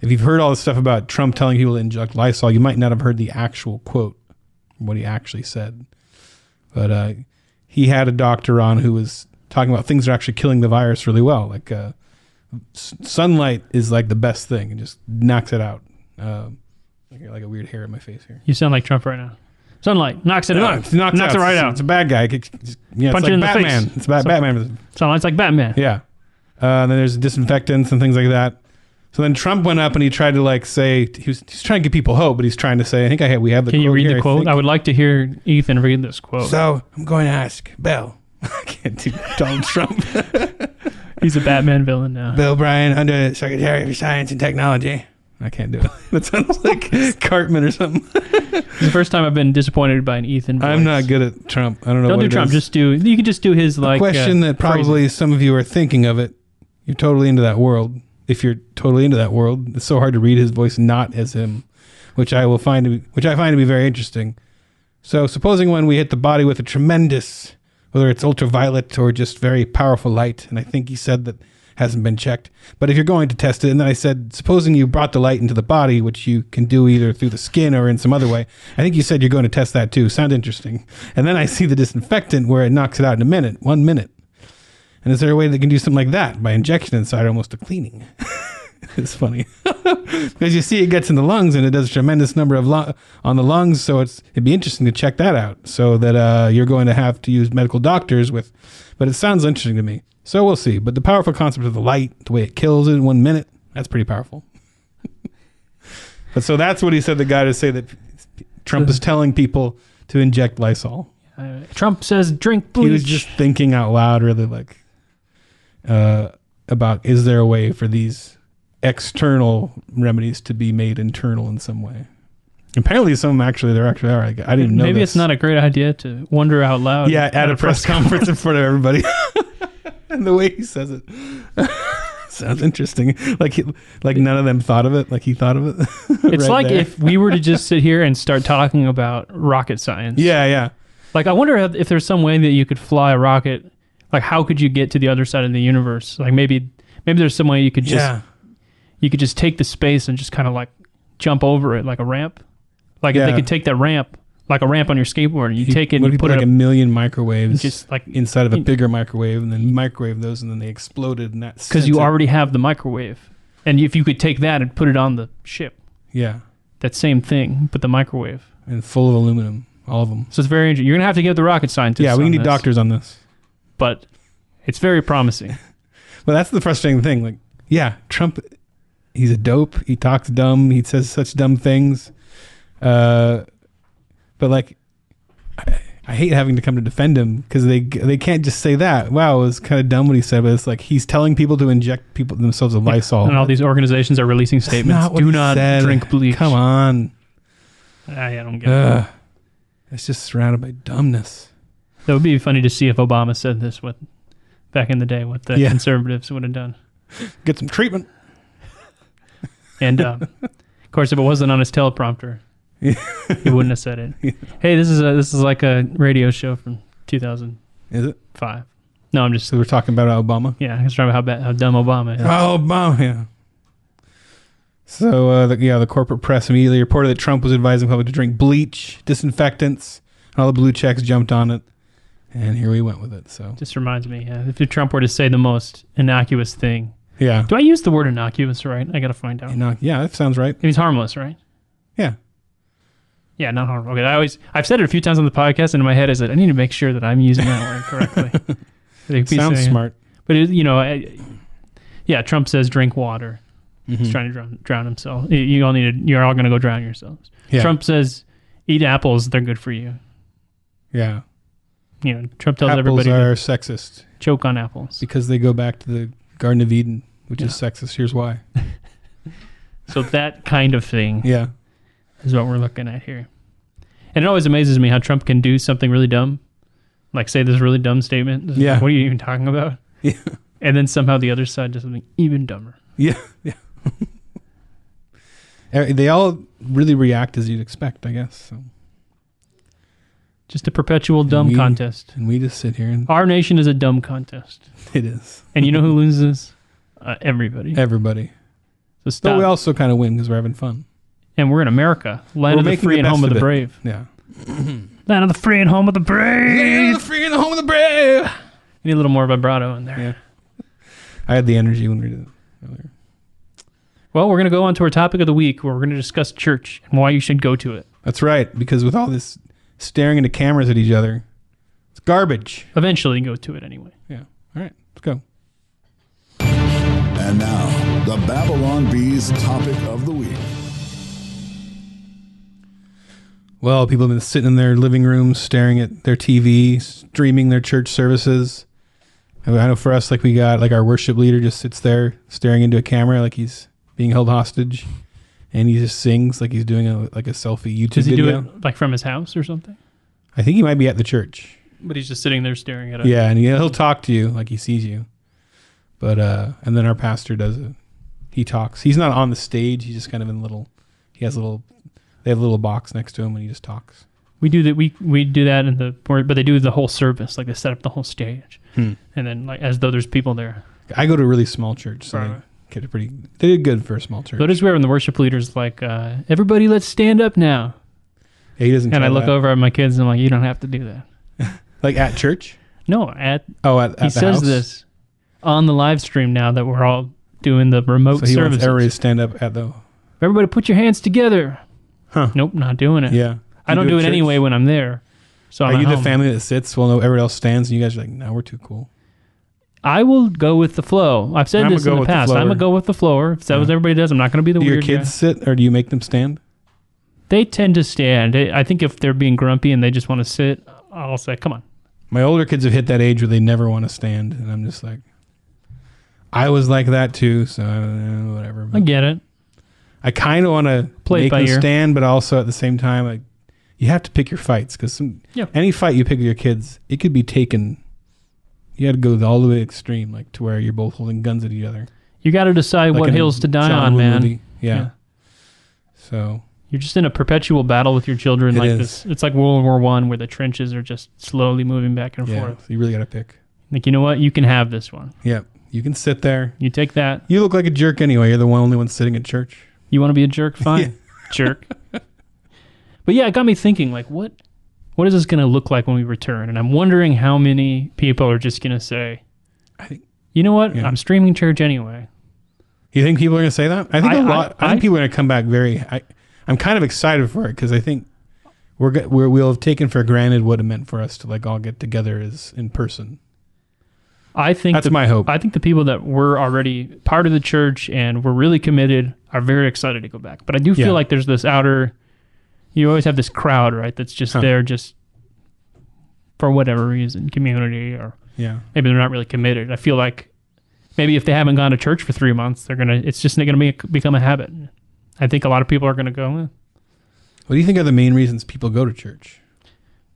if you've heard all this stuff about Trump telling people to inject Lysol, you might not have heard the actual quote, what he actually said. But he had a doctor on who was talking about things that are actually killing the virus really well. Like sunlight is like the best thing. It just knocks it out. Like a weird hair in my face here. You sound like Trump right now. Sunlight knocks it out. Knocks it right out. It's a bad guy. Punch it in Batman. the face. It's Batman. Sunlight's like Batman. Yeah. Then there's disinfectants and things like that. So then Trump went up and he tried to say he's trying to give people hope, but he's trying to say, we have the quote. Can you read the quote? I would like to hear Ethan read this quote. So I'm going to ask Bill. I can't do Donald Trump. He's a Batman villain now. Bill Bryan, Under Secretary of Science and Technology. I can't do it. That sounds like Cartman or something. It's the first time I've been disappointed by an Ethan voice. I'm not good at Trump. I don't know. Don't what do it Trump. is. You can just do his a question that probably some of you are thinking of it. You're totally into that world. If you're totally into that world, it's so hard to read his voice not as him, which I find to be very interesting. So supposing when we hit the body with a tremendous, whether it's ultraviolet or just very powerful light, and I think he said that hasn't been checked. But if you're going to test it, and then I said, supposing you brought the light into the body, which you can do either through the skin or in some other way, I think you said you're going to test that too. Sound interesting. And then I see the disinfectant where it knocks it out in 1 minute. And is there a way that can do something like that by injection inside, almost a cleaning? It's funny because you see it gets in the lungs and it does a tremendous number of on the lungs. So it'd be interesting to check that out so that you're going to have to use medical doctors with, but it sounds interesting to me. So we'll see. But the powerful concept of the light, the way it kills it in 1 minute, that's pretty powerful. But so that's what he said, the guy to say that Trump is telling people to inject Lysol. Trump says drink bleach. He was just thinking out loud, really, about is there a way for these external remedies to be made internal in some way? Apparently there actually are. I didn't even know Maybe this. It's not a great idea to wonder out loud. Yeah, at a press conference in front of everybody. And the way he says it sounds interesting. Like none of them thought of it. Like he thought of it. It's right like there. If we were to just sit here and start talking about rocket science. Yeah. Like I wonder if there's some way that you could fly a rocket. Like how could you get to the other side of the universe? Like maybe there's some way you could just take the space and just kind of like jump over it like a ramp. Like if they could take that ramp, like a ramp on your skateboard, and you take it and you put like it a million microwaves just like inside of a bigger microwave, and then microwave those, and then they exploded, and that's because you already have the microwave. And if you could take that and put it on the ship, that same thing, but the microwave and full of aluminum, all of them. So it's very interesting. You're gonna have to get the rocket scientists. Yeah, we need doctors on this, but it's very promising. Well, that's the frustrating thing. Like, yeah, Trump, he's a dope. He talks dumb. He says such dumb things. But like, I hate having to come to defend him because they can't just say that. Wow, it was kind of dumb what he said, but it's like he's telling people to inject themselves with Lysol. And all these organizations are releasing statements. Do not drink bleach. Come on. I don't get it. It's just surrounded by dumbness. That would be funny to see if Obama said this back in the day, what the conservatives would have done. Get some treatment. And of course, if it wasn't on his teleprompter, he wouldn't have said it. Hey, this is like a radio show from 2005. Is it? No, I'm just. So we're talking about Obama. Yeah, I was talking about how dumb Obama is. Oh, Obama. Yeah. So the corporate press immediately reported that Trump was advising the public to drink bleach, disinfectants, and all the blue checks jumped on it, and here we went with it. So just reminds me, if Trump were to say the most innocuous thing. Yeah. Do I use the word innocuous right? I got to find out. Yeah, that sounds right. It means harmless, right? Yeah. Yeah, not harmful. Okay, I've said it a few times on the podcast, and in my head is that I need to make sure that I'm using that word correctly. Sounds smart. But Trump says drink water. Mm-hmm. He's trying to drown himself. You're all going to go drown yourselves. Yeah. Trump says eat apples; they're good for you. Yeah. Trump tells apples everybody are sexist. Choke on apples because they go back to the Garden of Eden, which is sexist. Here's why. So that kind of thing. Yeah. Is what we're looking at here. And it always amazes me how Trump can do something really dumb, like say this really dumb statement. Yeah. What are you even talking about? Yeah. And then somehow the other side does something even dumber. Yeah. Yeah. They all really react as you'd expect, I guess. So. Just a perpetual dumb contest. And we just sit here and... Our nation is a dumb contest. It is. And you know who loses? Everybody. Everybody. So stop. But we also kind of win because we're having fun. And we're in America. Land of the free and home of the brave. Yeah. Land of the free and home of the brave. Land of the free and home of the brave. You need a little more vibrato in there. Yeah. I had the energy when we did it earlier. Well, we're going to go on to our topic of the week where we're going to discuss church and why you should go to it. That's right. Because with all this staring into cameras at each other, it's garbage. Eventually go to it anyway. Yeah. All right. Let's go. And now, the Babylon Bees topic of the week. Well, people have been sitting in their living rooms, staring at their TV, streaming their church services. I know for us, like we got, like our worship leader just sits there staring into a camera like he's being held hostage, and he just sings like he's doing a selfie YouTube video. Does he do it like from his house or something? I think he might be at the church. But he's just sitting there staring at it. Yeah, and he'll talk to you like he sees you. But, and then our pastor does it. He talks. He's not on the stage. He's just kind of in they have a little box next to him and he just talks. We do that. We do that but they do the whole service. Like they set up the whole stage. And then like, as though there's people there. I go to a really small church. So they did good for a small church. So it is weird when the worship leader's like, everybody let's stand up now. Yeah, he doesn't. And I look over at my kids and I'm like, you don't have to do that. Like at church? No, at he says house? This on the live stream now that we're all doing the remote services. Wants everybody to stand up at the... Everybody put your hands together. Huh. Nope, not doing it. Yeah. I don't do it anyway when I'm there. So are you the family that sits while everybody else stands and you guys are like, no, we're too cool? I will go with the flow. I've said this in the past. I'm going to go with the flow. If that's what everybody does, I'm not going to be the weird guy. Do your kids sit or do you make them stand? They tend to stand. I think if they're being grumpy and they just want to sit, I'll say, come on. My older kids have hit that age where they never want to stand. And I'm just like, I was like that too. So whatever. I get it. I kind of want to make them stand, but also at the same time, like, you have to pick your fights because any fight you pick with your kids, it could be taken. You got to go all the way extreme, like to where you're both holding guns at each other. You got to decide what hills to die on, man. Yeah. So you're just in a perpetual battle with your children like this. It's like World War I, where the trenches are just slowly moving back and forth. So you really got to pick. Like, you know what? You can have this one. Yeah. You can sit there. You take that. You look like a jerk anyway. You're the only one sitting at church. You want to be a jerk? Fine. Jerk. But yeah, it got me thinking, like, what is this going to look like when we return? And I'm wondering how many people are just going to say, you know what? I'm streaming church anyway. You think people are going to say that? I think a lot. I think people are going to come back I'm kind of excited for it because I think we'll have taken for granted what it meant for us to like all get together as in person. I think that's my hope. I think the people that were already part of the church and were really committed are very excited to go back. But I do feel like there's this outer you always have this crowd, right? That's just there just for whatever reason, community, or maybe they're not really committed. I feel like maybe if they haven't gone to church for 3 months, it's just going to become a habit. I think a lot of people are going to go, What do you think are the main reasons people go to church?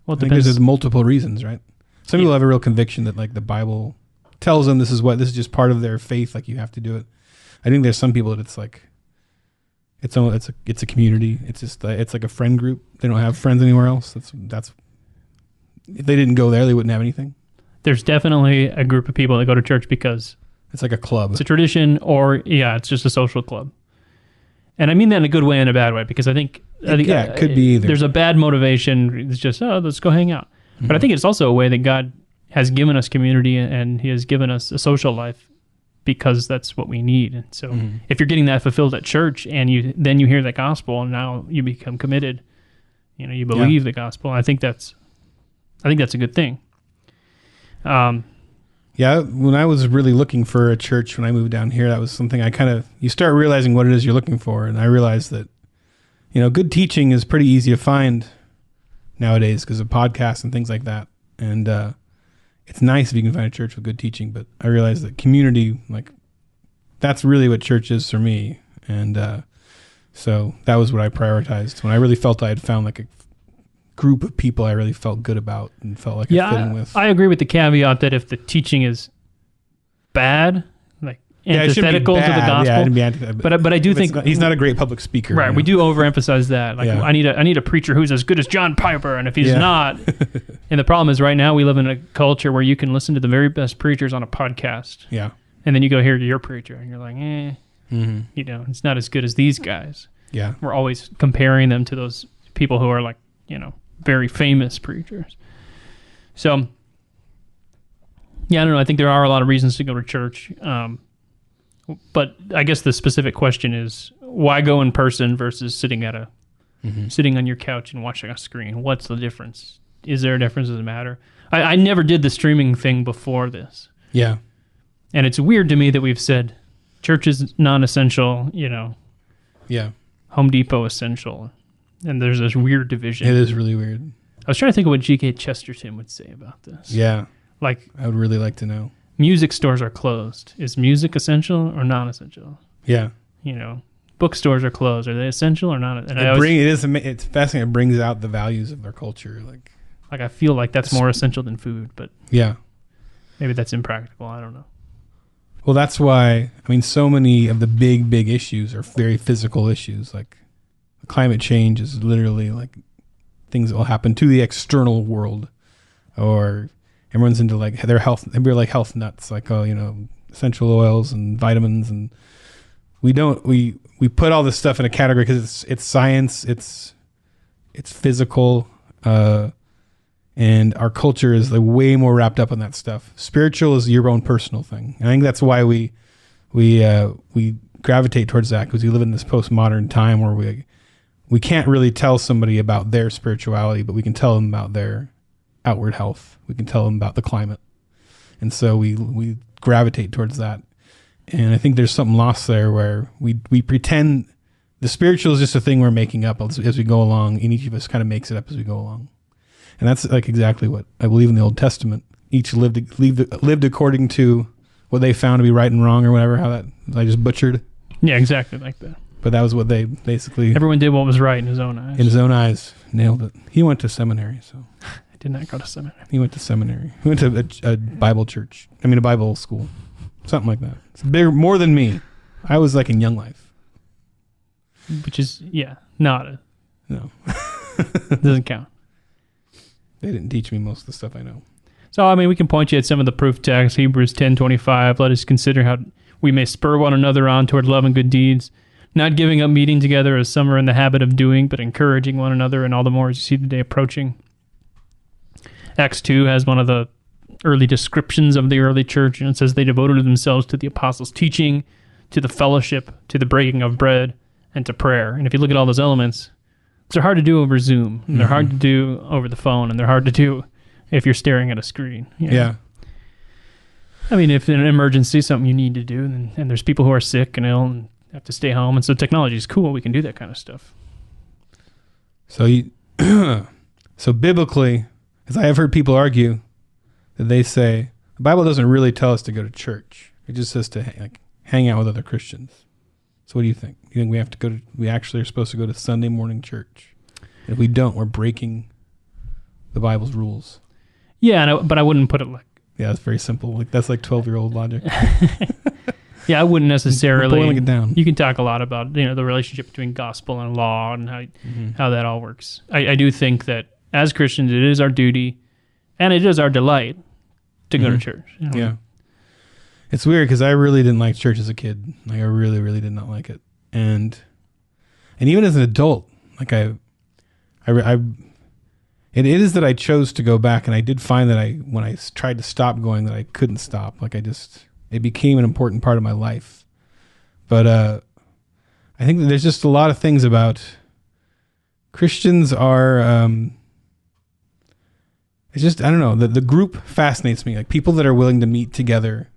Well, I think there's multiple reasons, right? Some people have a real conviction that like the Bible tells them this is just part of their faith, like you have to do it. I think there's some people that it's like it's a community. It's just it's like a friend group. They don't have friends anywhere else. That's if they didn't go there, they wouldn't have anything. There's definitely a group of people that go to church because it's like a club. It's a tradition, or it's just a social club. And I mean that in a good way and a bad way, because I think it could be either. There's a bad motivation. It's just, let's go hang out. Mm-hmm. But I think it's also a way that God has given us community, and he has given us a social life because that's what we need. And so if you're getting that fulfilled at church, and you hear the gospel, and now you become committed, you believe the gospel. I think that's a good thing. When I was really looking for a church when I moved down here, that was something you start realizing what it is you're looking for. And I realized that, good teaching is pretty easy to find nowadays because of podcasts and things like that. And it's nice if you can find a church with good teaching, but I realized that community, that's really what church is for me. And so that was what I prioritized when I really felt I had found a group of people I really felt good about and felt like I fit in with. I agree with the caveat that if the teaching is bad, antithetical to the gospel, but I do think he's not a great public speaker. Right, we do overemphasize that. I need a preacher who's as good as John Piper, and if he's not, and the problem is right now we live in a culture where you can listen to the very best preachers on a podcast. Yeah, and then you go hear your preacher, and you're like, it's not as good as these guys. Yeah, we're always comparing them to those people who are very famous preachers. So, I don't know. I think there are a lot of reasons to go to church. But I guess the specific question is, why go in person versus sitting on your couch and watching a screen? What's the difference? Is there a difference? Does it matter? I never did the streaming thing before this. Yeah. And it's weird to me that we've said church is non-essential, Yeah. Home Depot essential. And there's this weird division. It is really weird. I was trying to think of what G.K. Chesterton would say about this. Yeah. I would really like to know. Music stores are closed. Is music essential or non-essential? Yeah. Bookstores are closed. Are they essential or not? And it's fascinating. It brings out the values of their culture. I feel like that's more essential than food, but yeah, maybe that's impractical. I don't know. Well, that's why, so many of the big issues are very physical issues. Climate change is literally things that will happen to the external world, or everyone's into their health. They're like health nuts, essential oils and vitamins, and we put all this stuff in a category because it's science, it's physical, and our culture is way more wrapped up on that stuff. Spiritual is your own personal thing, and I think that's why we gravitate towards that, because we live in this postmodern time where we can't really tell somebody about their spirituality, but we can tell them about their outward health. We can tell them about the climate. And so we gravitate towards that. And I think there's something lost there where we pretend the spiritual is just a thing we're making up as we go along, and each of us kind of makes it up as we go along. And that's exactly what I believe in the Old Testament. Each lived according to what they found to be right and wrong, or whatever, how that I just butchered. Yeah, exactly like that. But that was what they basically... Everyone did what was right in his own eyes. In his own eyes. Nailed it. He went to seminary, so... I did not go to seminary. He went to seminary. He went to a Bible church. A Bible school. Something like that. It's bigger, more than me. I was in Young Life. Which is, not a... No. Doesn't count. They didn't teach me most of the stuff I know. So, we can point you at some of the proof texts. Hebrews 10:25. Let us consider how we may spur one another on toward love and good deeds, not giving up meeting together as some are in the habit of doing, but encouraging one another, and all the more as you see the day approaching. Acts 2 has one of the early descriptions of the early church, and it says they devoted themselves to the apostles' teaching, to the fellowship, to the breaking of bread, and to prayer. And if you look at all those elements, they're hard to do over Zoom, and they're hard to do over the phone, and they're hard to do if you're staring at a screen. Yeah. If in an emergency, something you need to do, and there's people who are sick and ill and have to stay home, and so technology is cool. We can do that kind of stuff. So biblically, because I have heard people argue that they say the Bible doesn't really tell us to go to church. It just says to hang out with other Christians. So what do you think? You think we have to go to? We actually are supposed to go to Sunday morning church. And if we don't, we're breaking the Bible's rules. Yeah, but I wouldn't put it like. Yeah, it's very simple. Like that's like 12-year-old logic. Yeah, I wouldn't necessarily. Boiling it down. You can talk a lot about the relationship between gospel and law and how that all works. I do think that as Christians, it is our duty, and it is our delight to go to church. Yeah, it's weird because I really didn't like church as a kid. Like I really, really did not like it, and even as an adult, like it is that I chose to go back, and I did find that when I tried to stop going, that I couldn't stop. Like it became an important part of my life. But I think that there's just a lot of things about Christians are, it's just, I don't know, the group fascinates me. Like people that are willing to meet together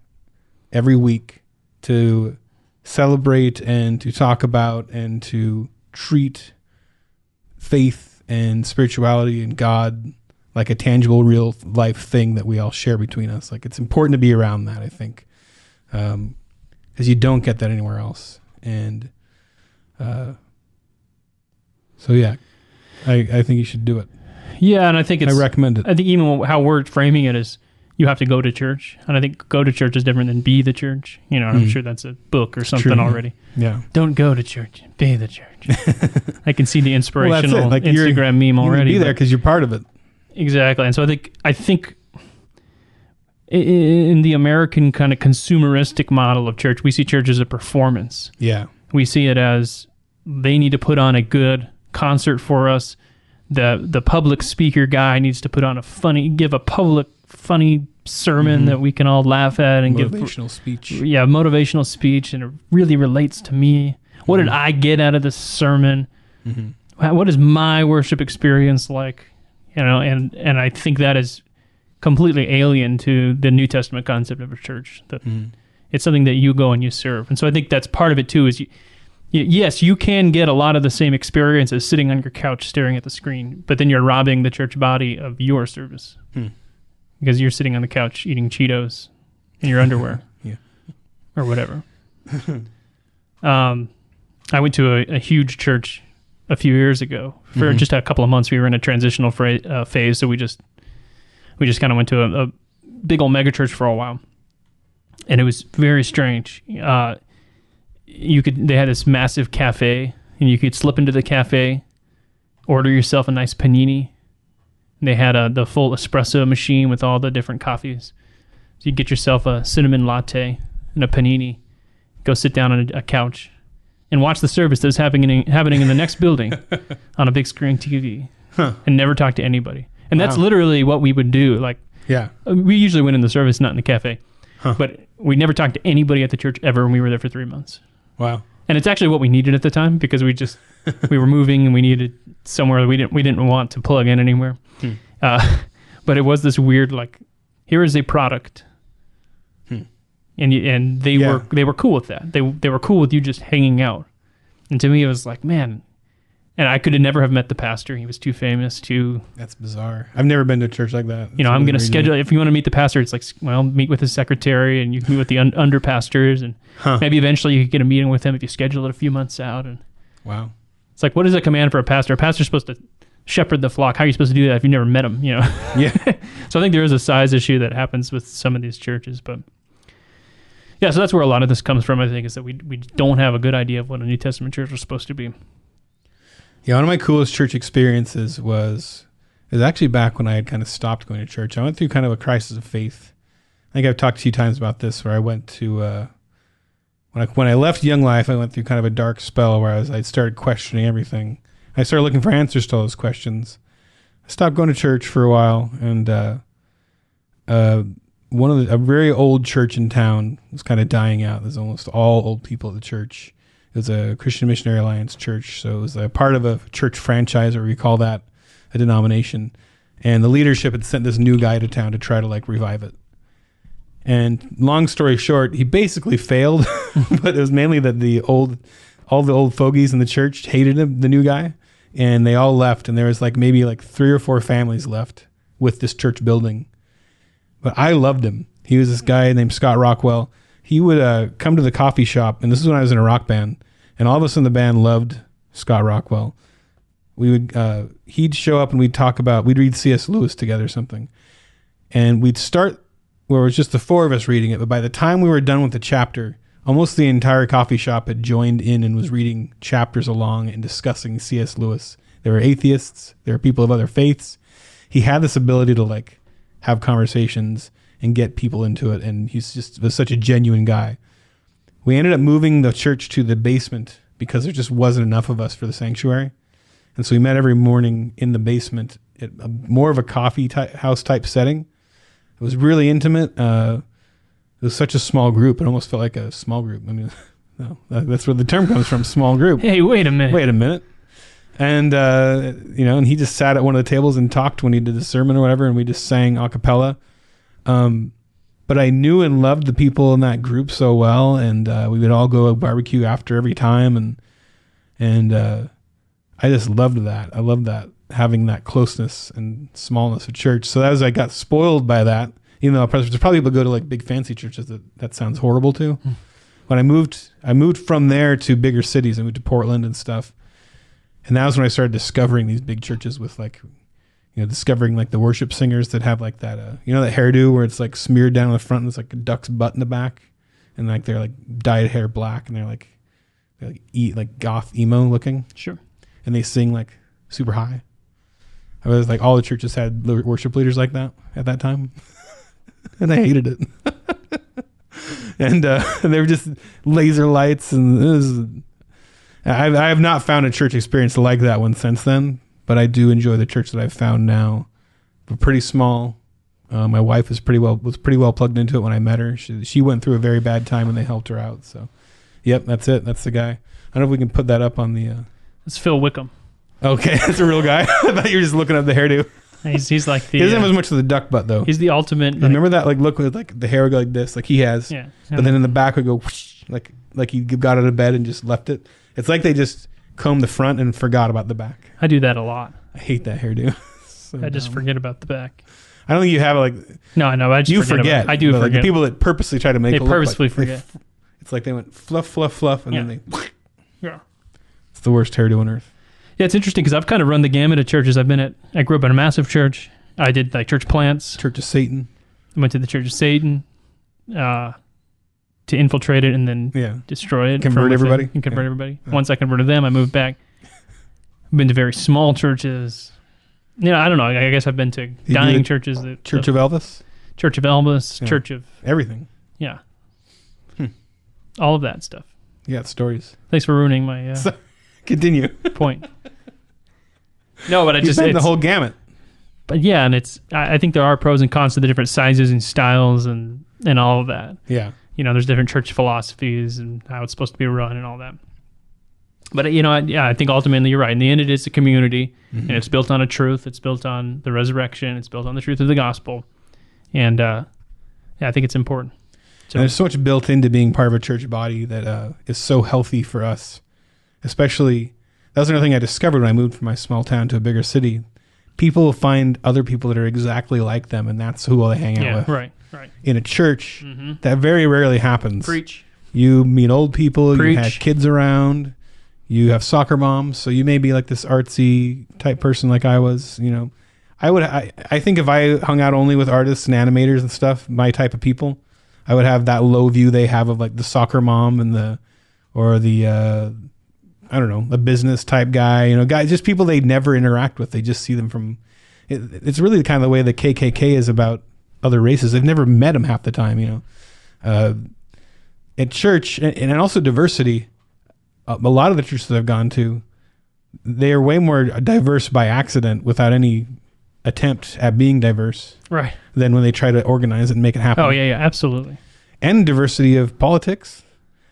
every week to celebrate and to talk about and to treat faith and spirituality and God like a tangible, real life thing that we all share between us. Like it's important to be around that, I think. Because you don't get that anywhere else. And so yeah, I think you should do it. Yeah, and I think I recommend it. I think even how we're framing it is you have to go to church, and I think go to church is different than be the church. I'm sure that's a book or something already. Yeah, don't go to church, be the church. I can see the inspirational like Instagram meme already. You be there because you're part of it. Exactly, and so I think. In the American kind of consumeristic model of church, we see church as a performance. Yeah. We see it as they need to put on a good concert for us. The public speaker guy needs to give a public funny sermon that we can all laugh at and motivational speech. Yeah, motivational speech, and it really relates to me. What did I get out of this sermon? What is my worship experience like? And I think that is completely alien to the New Testament concept of a church. That it's something that you go and you serve. And so I think that's part of it too, is yes, you can get a lot of the same experience as sitting on your couch staring at the screen, but then you're robbing the church body of your service because you're sitting on the couch eating Cheetos in your underwear or whatever. I went to a huge church a few years ago for just a couple of months. We were in a transitional phase, so we just kind of went to a big old mega church for a while, and it was very strange. They had this massive cafe, and you could slip into the cafe, order yourself a nice panini. They had the full espresso machine with all the different coffees. So you get yourself a cinnamon latte and a panini, go sit down on a couch, and watch the service that's happening in the next building on a big screen TV, and never talk to anybody. And that's literally what we would do. Like, we usually went in the service, not in the cafe, but we never talked to anybody at the church ever, and we were there for 3 months. Wow. And it's actually what we needed at the time, because we were moving and we needed somewhere we didn't want to plug in anywhere. But it was this weird, like, here is a product. And they were cool with that. They were cool with you just hanging out. And to me, it was like, man. And I could never have met the pastor. He was too famous. That's bizarre. I've never been to a church like that. I'm going to schedule. If you want to meet the pastor, it's like, well, meet with his secretary, and you can meet with the under pastors, and maybe eventually you could get a meeting with him if you schedule it a few months out. And wow, it's like, what is a command for a pastor? A pastor's supposed to shepherd the flock. How are you supposed to do that if you never met him? Yeah. So I think there is a size issue that happens with some of these churches, but. Yeah, so that's where a lot of this comes from, I think, is that we don't have a good idea of what a New Testament church was supposed to be. Yeah, one of my coolest church experiences was actually back when I had kind of stopped going to church. I went through kind of a crisis of faith. I think I've talked to you times about this, where I went to, when I left Young Life, I went through kind of a dark spell where I started questioning everything. I started looking for answers to all those questions. I stopped going to church for a while, and a very old church in town was kind of dying out. There's almost all old people at the church. It was a Christian Missionary Alliance church, so it was a part of a church franchise, or we call that a denomination. And the leadership had sent this new guy to town to try to revive it. And long story short, he basically failed, but it was mainly that all the old fogies in the church hated him, the new guy. and they all left, and there was like maybe like 3 or 4 families left with this church building. But I loved him. He was this guy named Scott Rockwell. He would come to the coffee shop, and this is when I was in a rock band, and all of us in the band loved Scott Rockwell. We would he'd show up and we'd read C.S. Lewis together or something. And we'd start where it was just the 4 of us reading it, but by the time we were done with the chapter, almost the entire coffee shop had joined in and was reading chapters along and discussing C.S. Lewis. There were atheists, there were people of other faiths. He had this ability to like have conversations and get people into it, and was such a genuine guy. We ended up moving the church to the basement because there just wasn't enough of us for the sanctuary. And so we met every morning in the basement at more of a coffee house type setting. It was really intimate. It was such a small group. It almost felt like a small group. I mean, no, that's where the term comes from, small group. Hey, wait a minute. And, and he just sat at one of the tables and talked when he did the sermon or whatever, and we just sang a cappella. But I knew and loved the people in that group so well, and we would all go barbecue after every time, and I just loved that. I loved that, having that closeness and smallness of church. So that was, I got spoiled by that, even though there's probably people go to like big fancy churches that sounds horrible too. When I moved from there to bigger cities. I moved to Portland and stuff. And that was when I started discovering these big churches with like, discovering like the worship singers that have like that, that hairdo where it's like smeared down the front and it's like a duck's butt in the back. And like they're like dyed hair black and they're like goth emo looking. Sure. And they sing like super high. I was like, all the churches had worship leaders like that at that time. And I hated it. And they were just laser lights, and I have not found a church experience like that one since then, but I do enjoy the church that I've found now. We're pretty small. My wife was pretty well plugged into it when I met her. She went through a very bad time and they helped her out. So, yep, that's it. That's the guy. I don't know if we can put that up on the. It's Phil Wickham. Okay, that's a real guy. I thought you were just looking up the hairdo. He's like the. He doesn't have as much of the duck butt though. He's the ultimate. Remember that look with like the hair would go like this, like he has. Yeah. But then in the back would go whoosh, like he got out of bed and just left it. It's like they just combed the front and forgot about the back. I do that a lot. I hate that hairdo. I just forget about the back. I don't think you have it like. No, I just forget. I do forget. Like the people that purposely try to make they it look purposely like, forget. It's like they went fluff, and then they. Yeah. It's the worst hairdo on earth. Yeah, it's interesting because I've kind of run the gamut of churches I've been at. I grew up in a massive church. I did like church plants. Church of Satan. I went to the Church of Satan to infiltrate it and then destroy it. Convert everybody. And convert everybody. Yeah. Once I converted them, I moved back. I've been to very small churches. I don't know. I guess I've been to dying churches. Church of Elvis? Church of Elvis. Yeah. Church of... Everything. Yeah. All of that stuff. You got stories. Thanks for ruining my... Continue. Point. No, but You've been the whole gamut. But yeah, and I think there are pros and cons to the different sizes and styles and all of that. Yeah. There's different church philosophies and how it's supposed to be run and all that. But, I think ultimately you're right. In the end, it is a community, and it's built on a truth. It's built on the resurrection. It's built on the truth of the gospel. And, I think it's important. So, and there's so much built into being part of a church body that is so healthy for us. Especially, that was another thing I discovered when I moved from my small town to a bigger city. People will find other people that are exactly like them, and that's who they hang out with. Right. In a church, that very rarely happens. Preach. You meet old people, Preach. You have kids around, you have soccer moms, so you may be like this artsy type person like I was, I think if I hung out only with artists and animators and stuff, my type of people, I would have that low view they have of like the soccer mom and the I don't know, a business type guy, guys, just people they never interact with. They just see them from, it's really kind of the way the KKK is about other races. They've never met them half the time, At church, and also diversity, a lot of the churches I've gone to, they are way more diverse by accident without any attempt at being diverse. Right. Than when they try to organize it and make it happen. Oh, yeah, absolutely. And diversity of politics.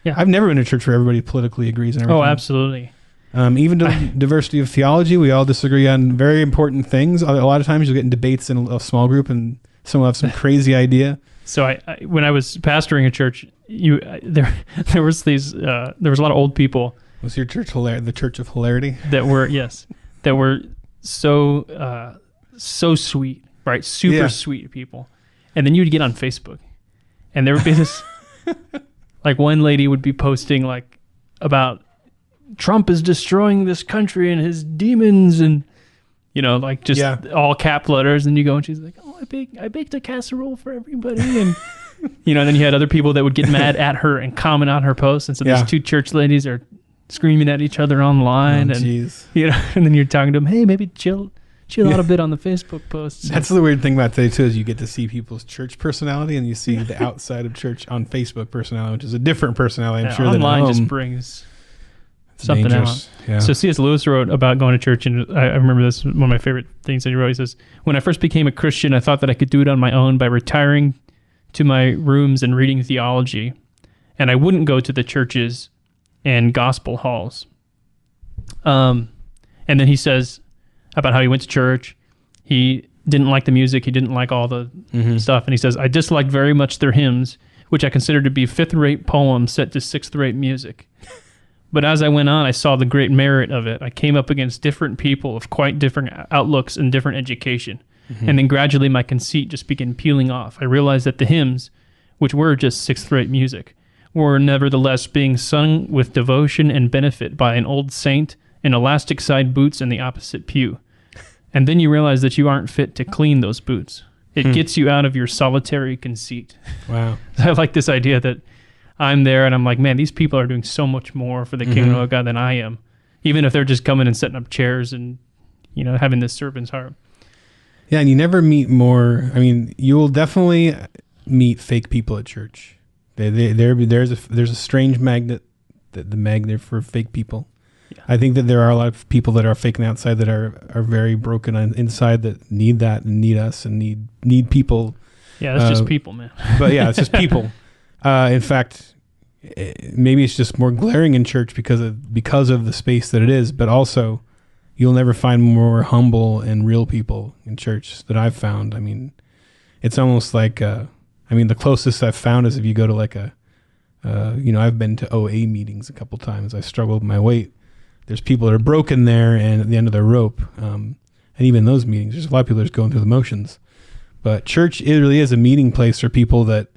Yeah. I've never been to a church where everybody politically agrees on everything. Oh, absolutely. Even diversity of theology, we all disagree on very important things. A lot of times you'll get in debates in a small group and someone will have some crazy idea. So I when I was pastoring a church, there was a lot of old people. Was your church the Church of Hilarity? That were that were so sweet, right? Super sweet people. And then you'd get on Facebook, and there would be this, like one lady would be posting like about Trump is destroying this country and his demons, and like just all cap letters. And you go, and she's like, "Oh, I baked a casserole for everybody," and then you had other people that would get mad at her and comment on her posts. And so these two church ladies are screaming at each other online, and and then you're talking to them, hey, maybe chill out a bit on the Facebook posts. That's the weird thing about today too, is you get to see people's church personality, and you see the outside of church on Facebook personality, which is a different personality. I'm sure that online just brings something out. Yeah. So C.S. Lewis wrote about going to church, and I remember this, one of my favorite things that he wrote. He says, when I first became a Christian, I thought that I could do it on my own by retiring to my rooms and reading theology, and I wouldn't go to the churches and gospel halls. And then he says about how he went to church. He didn't like the music. He didn't like all the stuff. And he says, I disliked very much their hymns, which I considered to be fifth-rate poems set to sixth-rate music. But as I went on, I saw the great merit of it. I came up against different people of quite different outlooks and different education. And then gradually my conceit just began peeling off. I realized that the hymns, which were just sixth-rate music, were nevertheless being sung with devotion and benefit by an old saint in elastic side boots in the opposite pew. And then you realize that you aren't fit to clean those boots. It gets you out of your solitary conceit. Wow. I like this idea that I'm there and I'm like, man, these people are doing so much more for the kingdom of God than I am. Even if they're just coming and setting up chairs and, having this servant's heart. Yeah, and you never meet more. I mean, you will definitely meet fake people at church. There's a strange magnet, the magnet for fake people. Yeah. I think that there are a lot of people that are fake on the outside that are very broken on inside, that need that and need us and need people. Yeah, that's just people, man. But yeah, it's just people. In fact, maybe it's just more glaring in church because of the space that it is, but also you'll never find more humble and real people in church that I've found. I mean, it's almost like the closest I've found is if you go to like I've been to OA meetings a couple times. I struggled with my weight. There's people that are broken there and at the end of their rope. And even those meetings, there's a lot of people that are just going through the motions. But church, it really is a meeting place for people that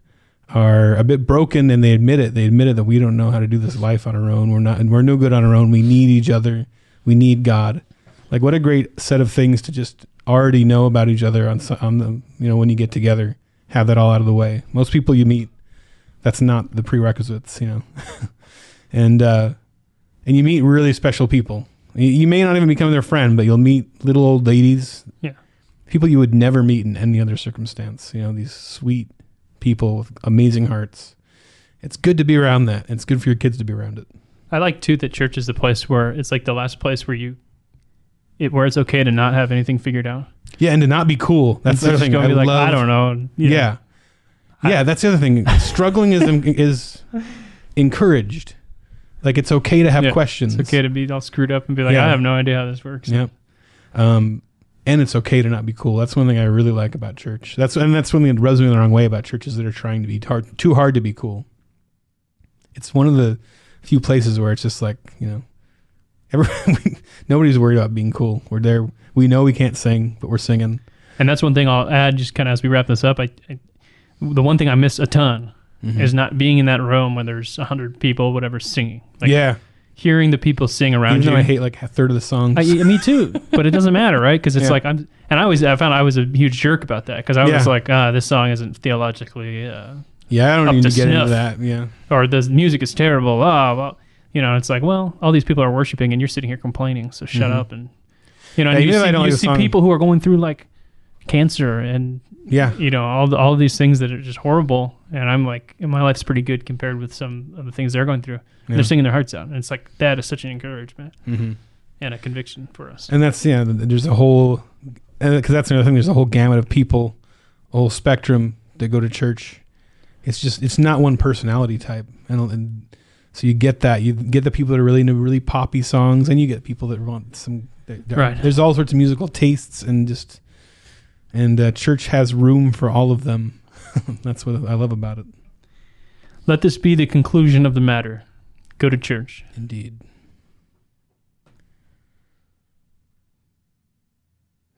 are a bit broken, and they admit it. They admit it that we don't know how to do this life on our own. We're no good on our own. We need each other. We need God. Like, what a great set of things to just already know about each other on the when you get together. Have that all out of the way. Most people you meet, that's not the prerequisites, and you meet really special people. You may not even become their friend, but you'll meet little old ladies, people you would never meet in any other circumstance. These sweet people with amazing hearts. It's good to be around that. It's good for your kids to be around it. I like too that church is the place where it's like the last place where where it's okay to not have anything figured out. Yeah, and to not be cool. That's the other thing. I don't know. Yeah, that's the other thing. Struggling is encouraged. Like, it's okay to have questions. It's okay to be all screwed up and be like, I have no idea how this works. Yeah. And it's okay to not be cool. That's one thing I really like about church. That's one thing that rubs me the wrong way about churches that are trying to be too hard to be cool. It's one of the few places where it's just like, nobody's worried about being cool. We're there. We know we can't sing, but we're singing. And that's one thing I'll add, just kind of as we wrap this up. The one thing I miss a ton is not being in that room when there's 100 people, whatever, singing. Like, hearing the people sing around you. Even though I hate like a third of the songs. Me too. But it doesn't matter, right? Because it's like I found I was a huge jerk about that, because I was like, this song isn't theologically. I don't need to get into that. Yeah. Or the music is terrible. It's like, well, all these people are worshiping and you're sitting here complaining, so shut up. And and you see people who are going through like cancer and all these things that are just horrible, and I'm like, my life's pretty good compared with some of the things they're going through. They're singing their hearts out, and it's like, that is such an encouragement and a conviction for us. And that's there's a whole, because that's another thing, there's a whole gamut of people, a whole spectrum that go to church. It's not one personality type, and so you get that. You get the people that are really into really poppy songs, and you get people that want some. There's all sorts of musical tastes, and church has room for all of them. That's what I love about it. Let this be the conclusion of the matter. Go to church. Indeed.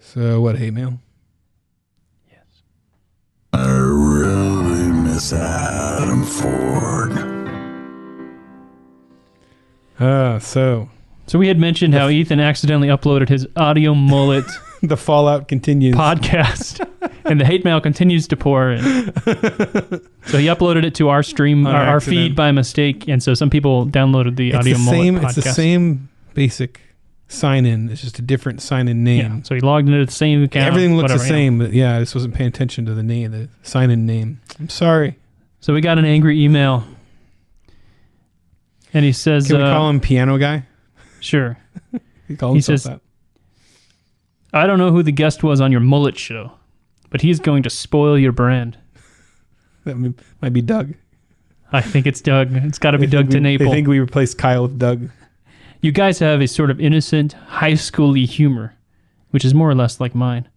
So what, hate mail? Yes. I really miss Adam Ford. So we had mentioned how Ethan accidentally uploaded his audio mullet the fallout continues. podcast, and the hate mail continues to pour in. So he uploaded it to our stream, our feed by mistake, and so some people downloaded the audio mullet podcast. It's the same basic sign-in. It's just a different sign-in name. Yeah, so he logged into the same account. Everything looks the same, but yeah, I just wasn't paying attention to the name, the sign-in name. I'm sorry. So we got an angry email, and he says, "Can we call him Piano Guy?" Sure. He says, that. "I don't know who the guest was on your mullet show, but he's going to spoil your brand." That might be Doug. I think it's Doug. It's got to be Doug TeNapel. I think we replaced Kyle with Doug. You guys have a sort of innocent, high school-y humor, which is more or less like mine.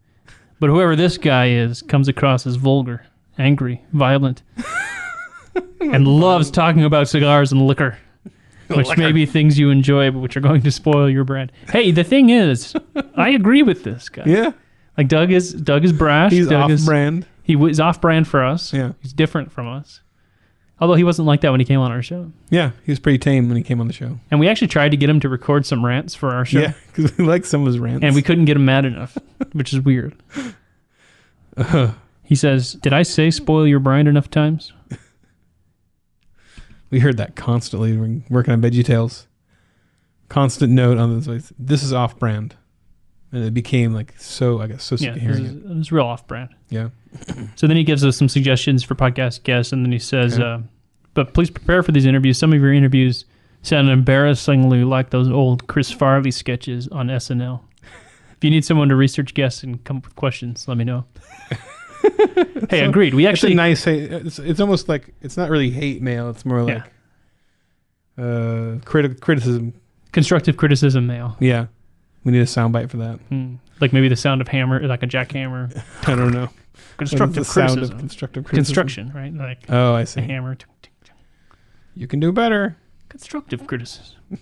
But whoever this guy is comes across as vulgar, angry, violent, and loves talking about cigars and liquor, which may be things you enjoy, but which are going to spoil your brand. Hey, the thing is, I agree with this guy. Yeah. Like Doug is brash. He's Doug off-brand. He was off-brand for us. Yeah. He's different from us. Although he wasn't like that when he came on our show. Yeah, he was pretty tame when he came on the show. And we actually tried to get him to record some rants for our show. Yeah, because we like some of his rants. And we couldn't get him mad enough, which is weird. He says, "Did I say spoil your brand enough times?" We heard that constantly when working on VeggieTales. Constant note on this. This is off-brand. And it became like so, I guess, so sick of hearing it. It was real off-brand. Yeah. So then he gives us some suggestions for podcast guests, and then he says, but please prepare for these interviews. Some of your interviews sound embarrassingly like those old Chris Farley sketches on SNL. If you need someone to research guests and come up with questions, let me know. Hey, so, agreed. We actually... It's a nice... It's almost like... It's not really hate mail. It's more like criticism. Constructive criticism mail. Yeah. We need a soundbite for that. Like maybe the sound of hammer, like a jackhammer. I don't know. Constructive criticism. Sound of constructive criticism. Construction, right? Like I see. A hammer. You can do better. Constructive criticism.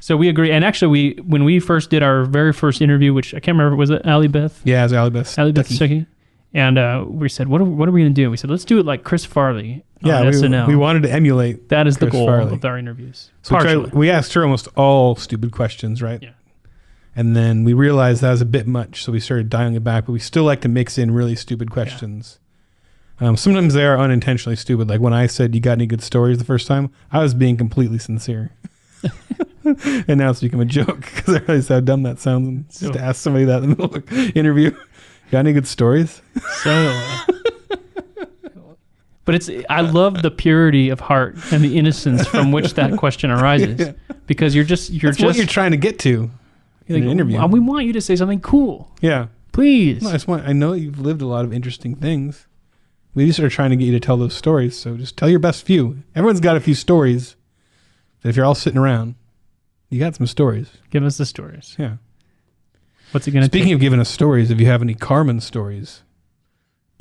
So we agree. And actually, when we first did our very first interview, which I can't remember, was it Allie Beth? Yeah, it was Allie Beth. Allie Beth Stuckey. And we said, what are we going to do? We said, let's do it like Chris Farley on SNL. We wanted to emulate that is Chris the goal Farley. Of our interviews. So we asked her almost all stupid questions, right? Yeah. And then we realized that was a bit much, so we started dialing it back. But we still like to mix in really stupid questions. Yeah. Sometimes they are unintentionally stupid. Like when I said, "You got any good stories?" the first time, I was being completely sincere. And now it's become a joke because I realized how dumb that sounds. And just to ask somebody that in the middle of an interview, "Got any good stories?" But I love the purity of heart and the innocence from which that question arises, because you're just what you're trying to get to in an interview. We want you to say something cool. Yeah, please. No, I know you've lived a lot of interesting things. We just are trying to get you to tell those stories. So just tell your best few. Everyone's got a few stories. But if you're all sitting around, you got some stories. Give us the stories. Yeah. What's it going to take? Speaking of giving us stories, if you have any Carmen stories,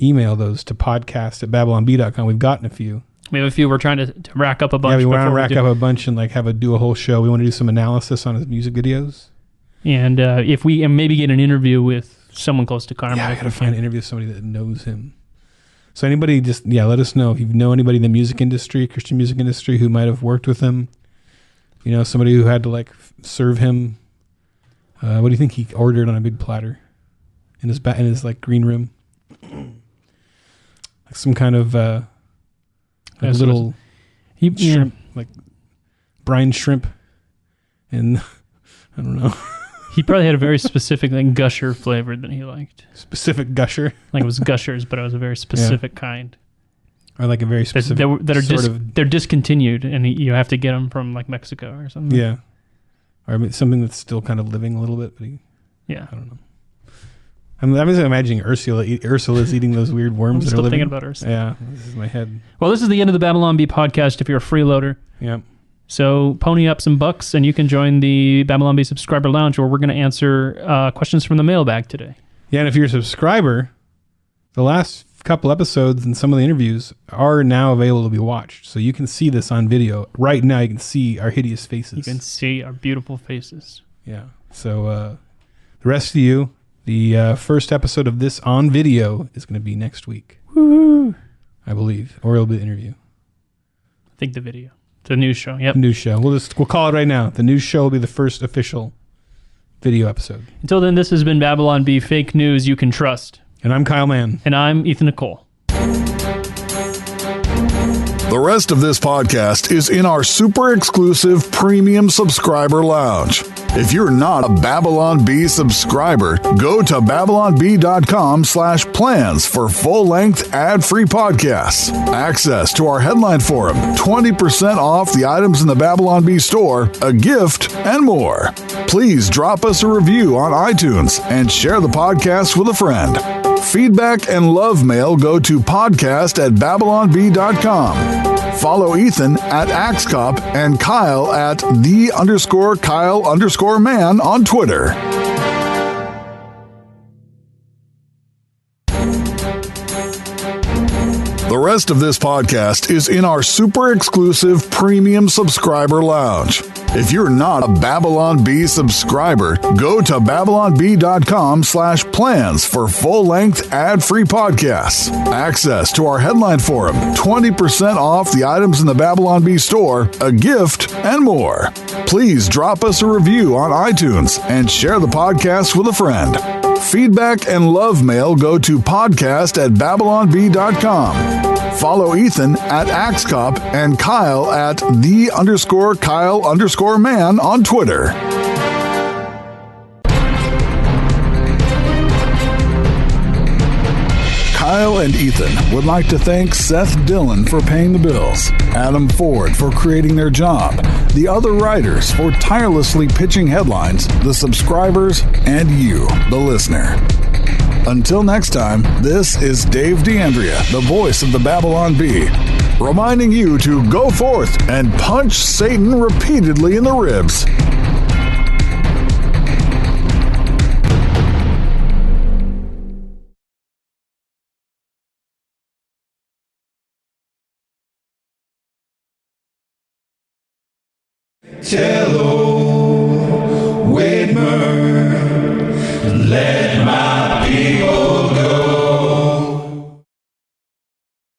email those to podcast@babylonb.com. We've gotten a few. We have a few. We're trying to rack up a bunch. Yeah, we want to rack up a bunch and do a whole show. We want to do some analysis on his music videos. And if we maybe get an interview with someone close to Carmen. Yeah, I got to find an interview with somebody that knows him. So anybody let us know if you know anybody in the music industry, Christian music industry, who might have worked with him. You know, somebody who had to serve him. What do you think he ordered on a big platter in his green room? Like some kind of little shrimp, like brine shrimp, and I don't know. He probably had a very specific gusher flavor that he liked. Specific gusher, like it was gushers, but it was a very specific kind. Or like a very specific they're discontinued, and you have to get them from Mexico or something. Yeah, or something that's still kind of living a little bit. But I don't know. I'm imagining Ursula's eating those weird worms. I'm still thinking about Ursula. Yeah, this is my head. Well, this is the end of the Babylon Bee podcast if you're a freeloader. Yeah. So pony up some bucks and you can join the Babylon Bee subscriber lounge, where we're going to answer questions from the mailbag today. Yeah, and if you're a subscriber, the last couple episodes and some of the interviews are now available to be watched. So you can see this on video. Right now you can see our hideous faces. You can see our beautiful faces. Yeah. So the rest of you, the first episode of this on video is going to be next week. Woo! I believe. Or it'll be the interview. I think the video. The news show. Yep. News show. We'll call it right now. The news show will be the first official video episode. Until then, this has been Babylon Bee, fake news you can trust. And I'm Kyle Mann. And I'm Ethan Nicolle. The rest of this podcast is in our super exclusive premium subscriber lounge. If you're not a Babylon Bee subscriber, go to babylonbee.com/plans for full-length ad-free podcasts, access to our headline forum, 20% off the items in the Babylon Bee store, a gift, and more. Please drop us a review on iTunes and share the podcast with a friend. Feedback and love mail go to podcast@babylonbee.com. Follow Ethan at AxeCop and Kyle at _Kyle_Man on Twitter. The rest of this podcast is in our super exclusive premium subscriber lounge. If you're not a Babylon Bee subscriber, go to babylonbee.com/plans for full-length ad-free podcasts, access to our headline forum, 20% off the items in the Babylon Bee store, a gift, and more. Please drop us a review on iTunes and share the podcast with a friend. Feedback and love mail go to podcast@babylonbee.com. Follow Ethan at AxeCop and Kyle at _Kyle_Man on Twitter. Kyle and Ethan would like to thank Seth Dillon for paying the bills, Adam Ford for creating their job, the other writers for tirelessly pitching headlines, the subscribers, and you, the listener. Until next time, this is Dave D'Andrea, the voice of the Babylon Bee, reminding you to go forth and punch Satan repeatedly in the ribs. Tell old Whitmer, let my people